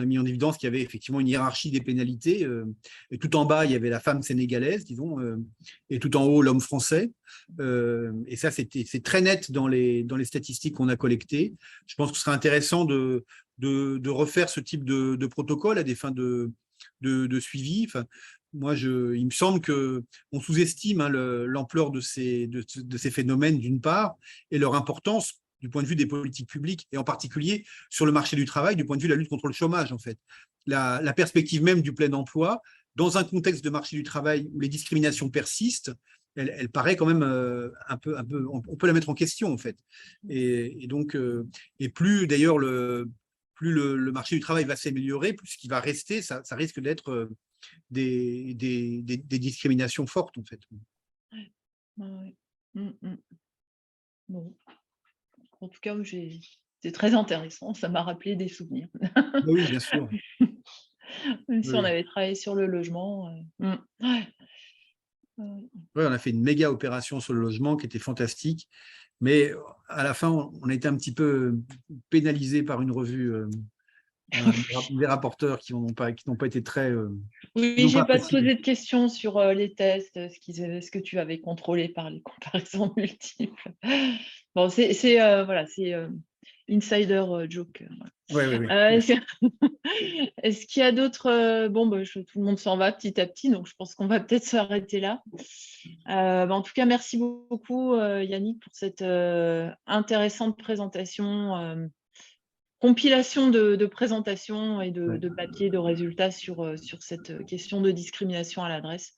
mis en évidence qu'il y avait effectivement une hiérarchie des pénalités. Et tout en bas, il y avait la femme sénégalaise, disons, et tout en haut, l'homme français. Et ça, c'est très net dans les statistiques qu'on a collectées. Je pense que ce serait intéressant de refaire ce type de protocole à des fins de suivi. Enfin, moi, il me semble qu'on sous-estime l'ampleur de ces phénomènes, d'une part, et leur importance du point de vue des politiques publiques, et en particulier sur le marché du travail, du point de vue de la lutte contre le chômage, en fait. La perspective même du plein emploi, dans un contexte de marché du travail où les discriminations persistent, elle paraît quand même un peu, on peut la mettre en question, en fait. Et donc, et plus d'ailleurs plus le marché du travail va s'améliorer, plus ce qui va rester, ça risque d'être des discriminations fortes, en fait. Ouais. Bon. En tout cas, c'est très intéressant, ça m'a rappelé des souvenirs. Oui, bien sûr. Même si on Oui. avait travaillé sur le logement. Ouais. Ouais, on a fait une méga opération sur le logement qui était fantastique, mais à la fin, on a été un petit peu pénalisé par une revue, des rapporteurs qui n'ont pas été très, qui Oui, n'ont pas j'ai pas apprécié. posé de questions sur les tests, ce que tu avais contrôlé par les comparaisons multiples. Bon, voilà, c'est insider joke. Voilà. Oui, oui. Est-ce qu'il y a d'autres bon, tout le monde s'en va petit à petit, donc je pense qu'on va peut-être s'arrêter là. En tout cas, merci beaucoup Yannick pour cette intéressante présentation, compilation de présentations et Ouais. de papiers, de résultats sur cette question de discrimination à l'adresse.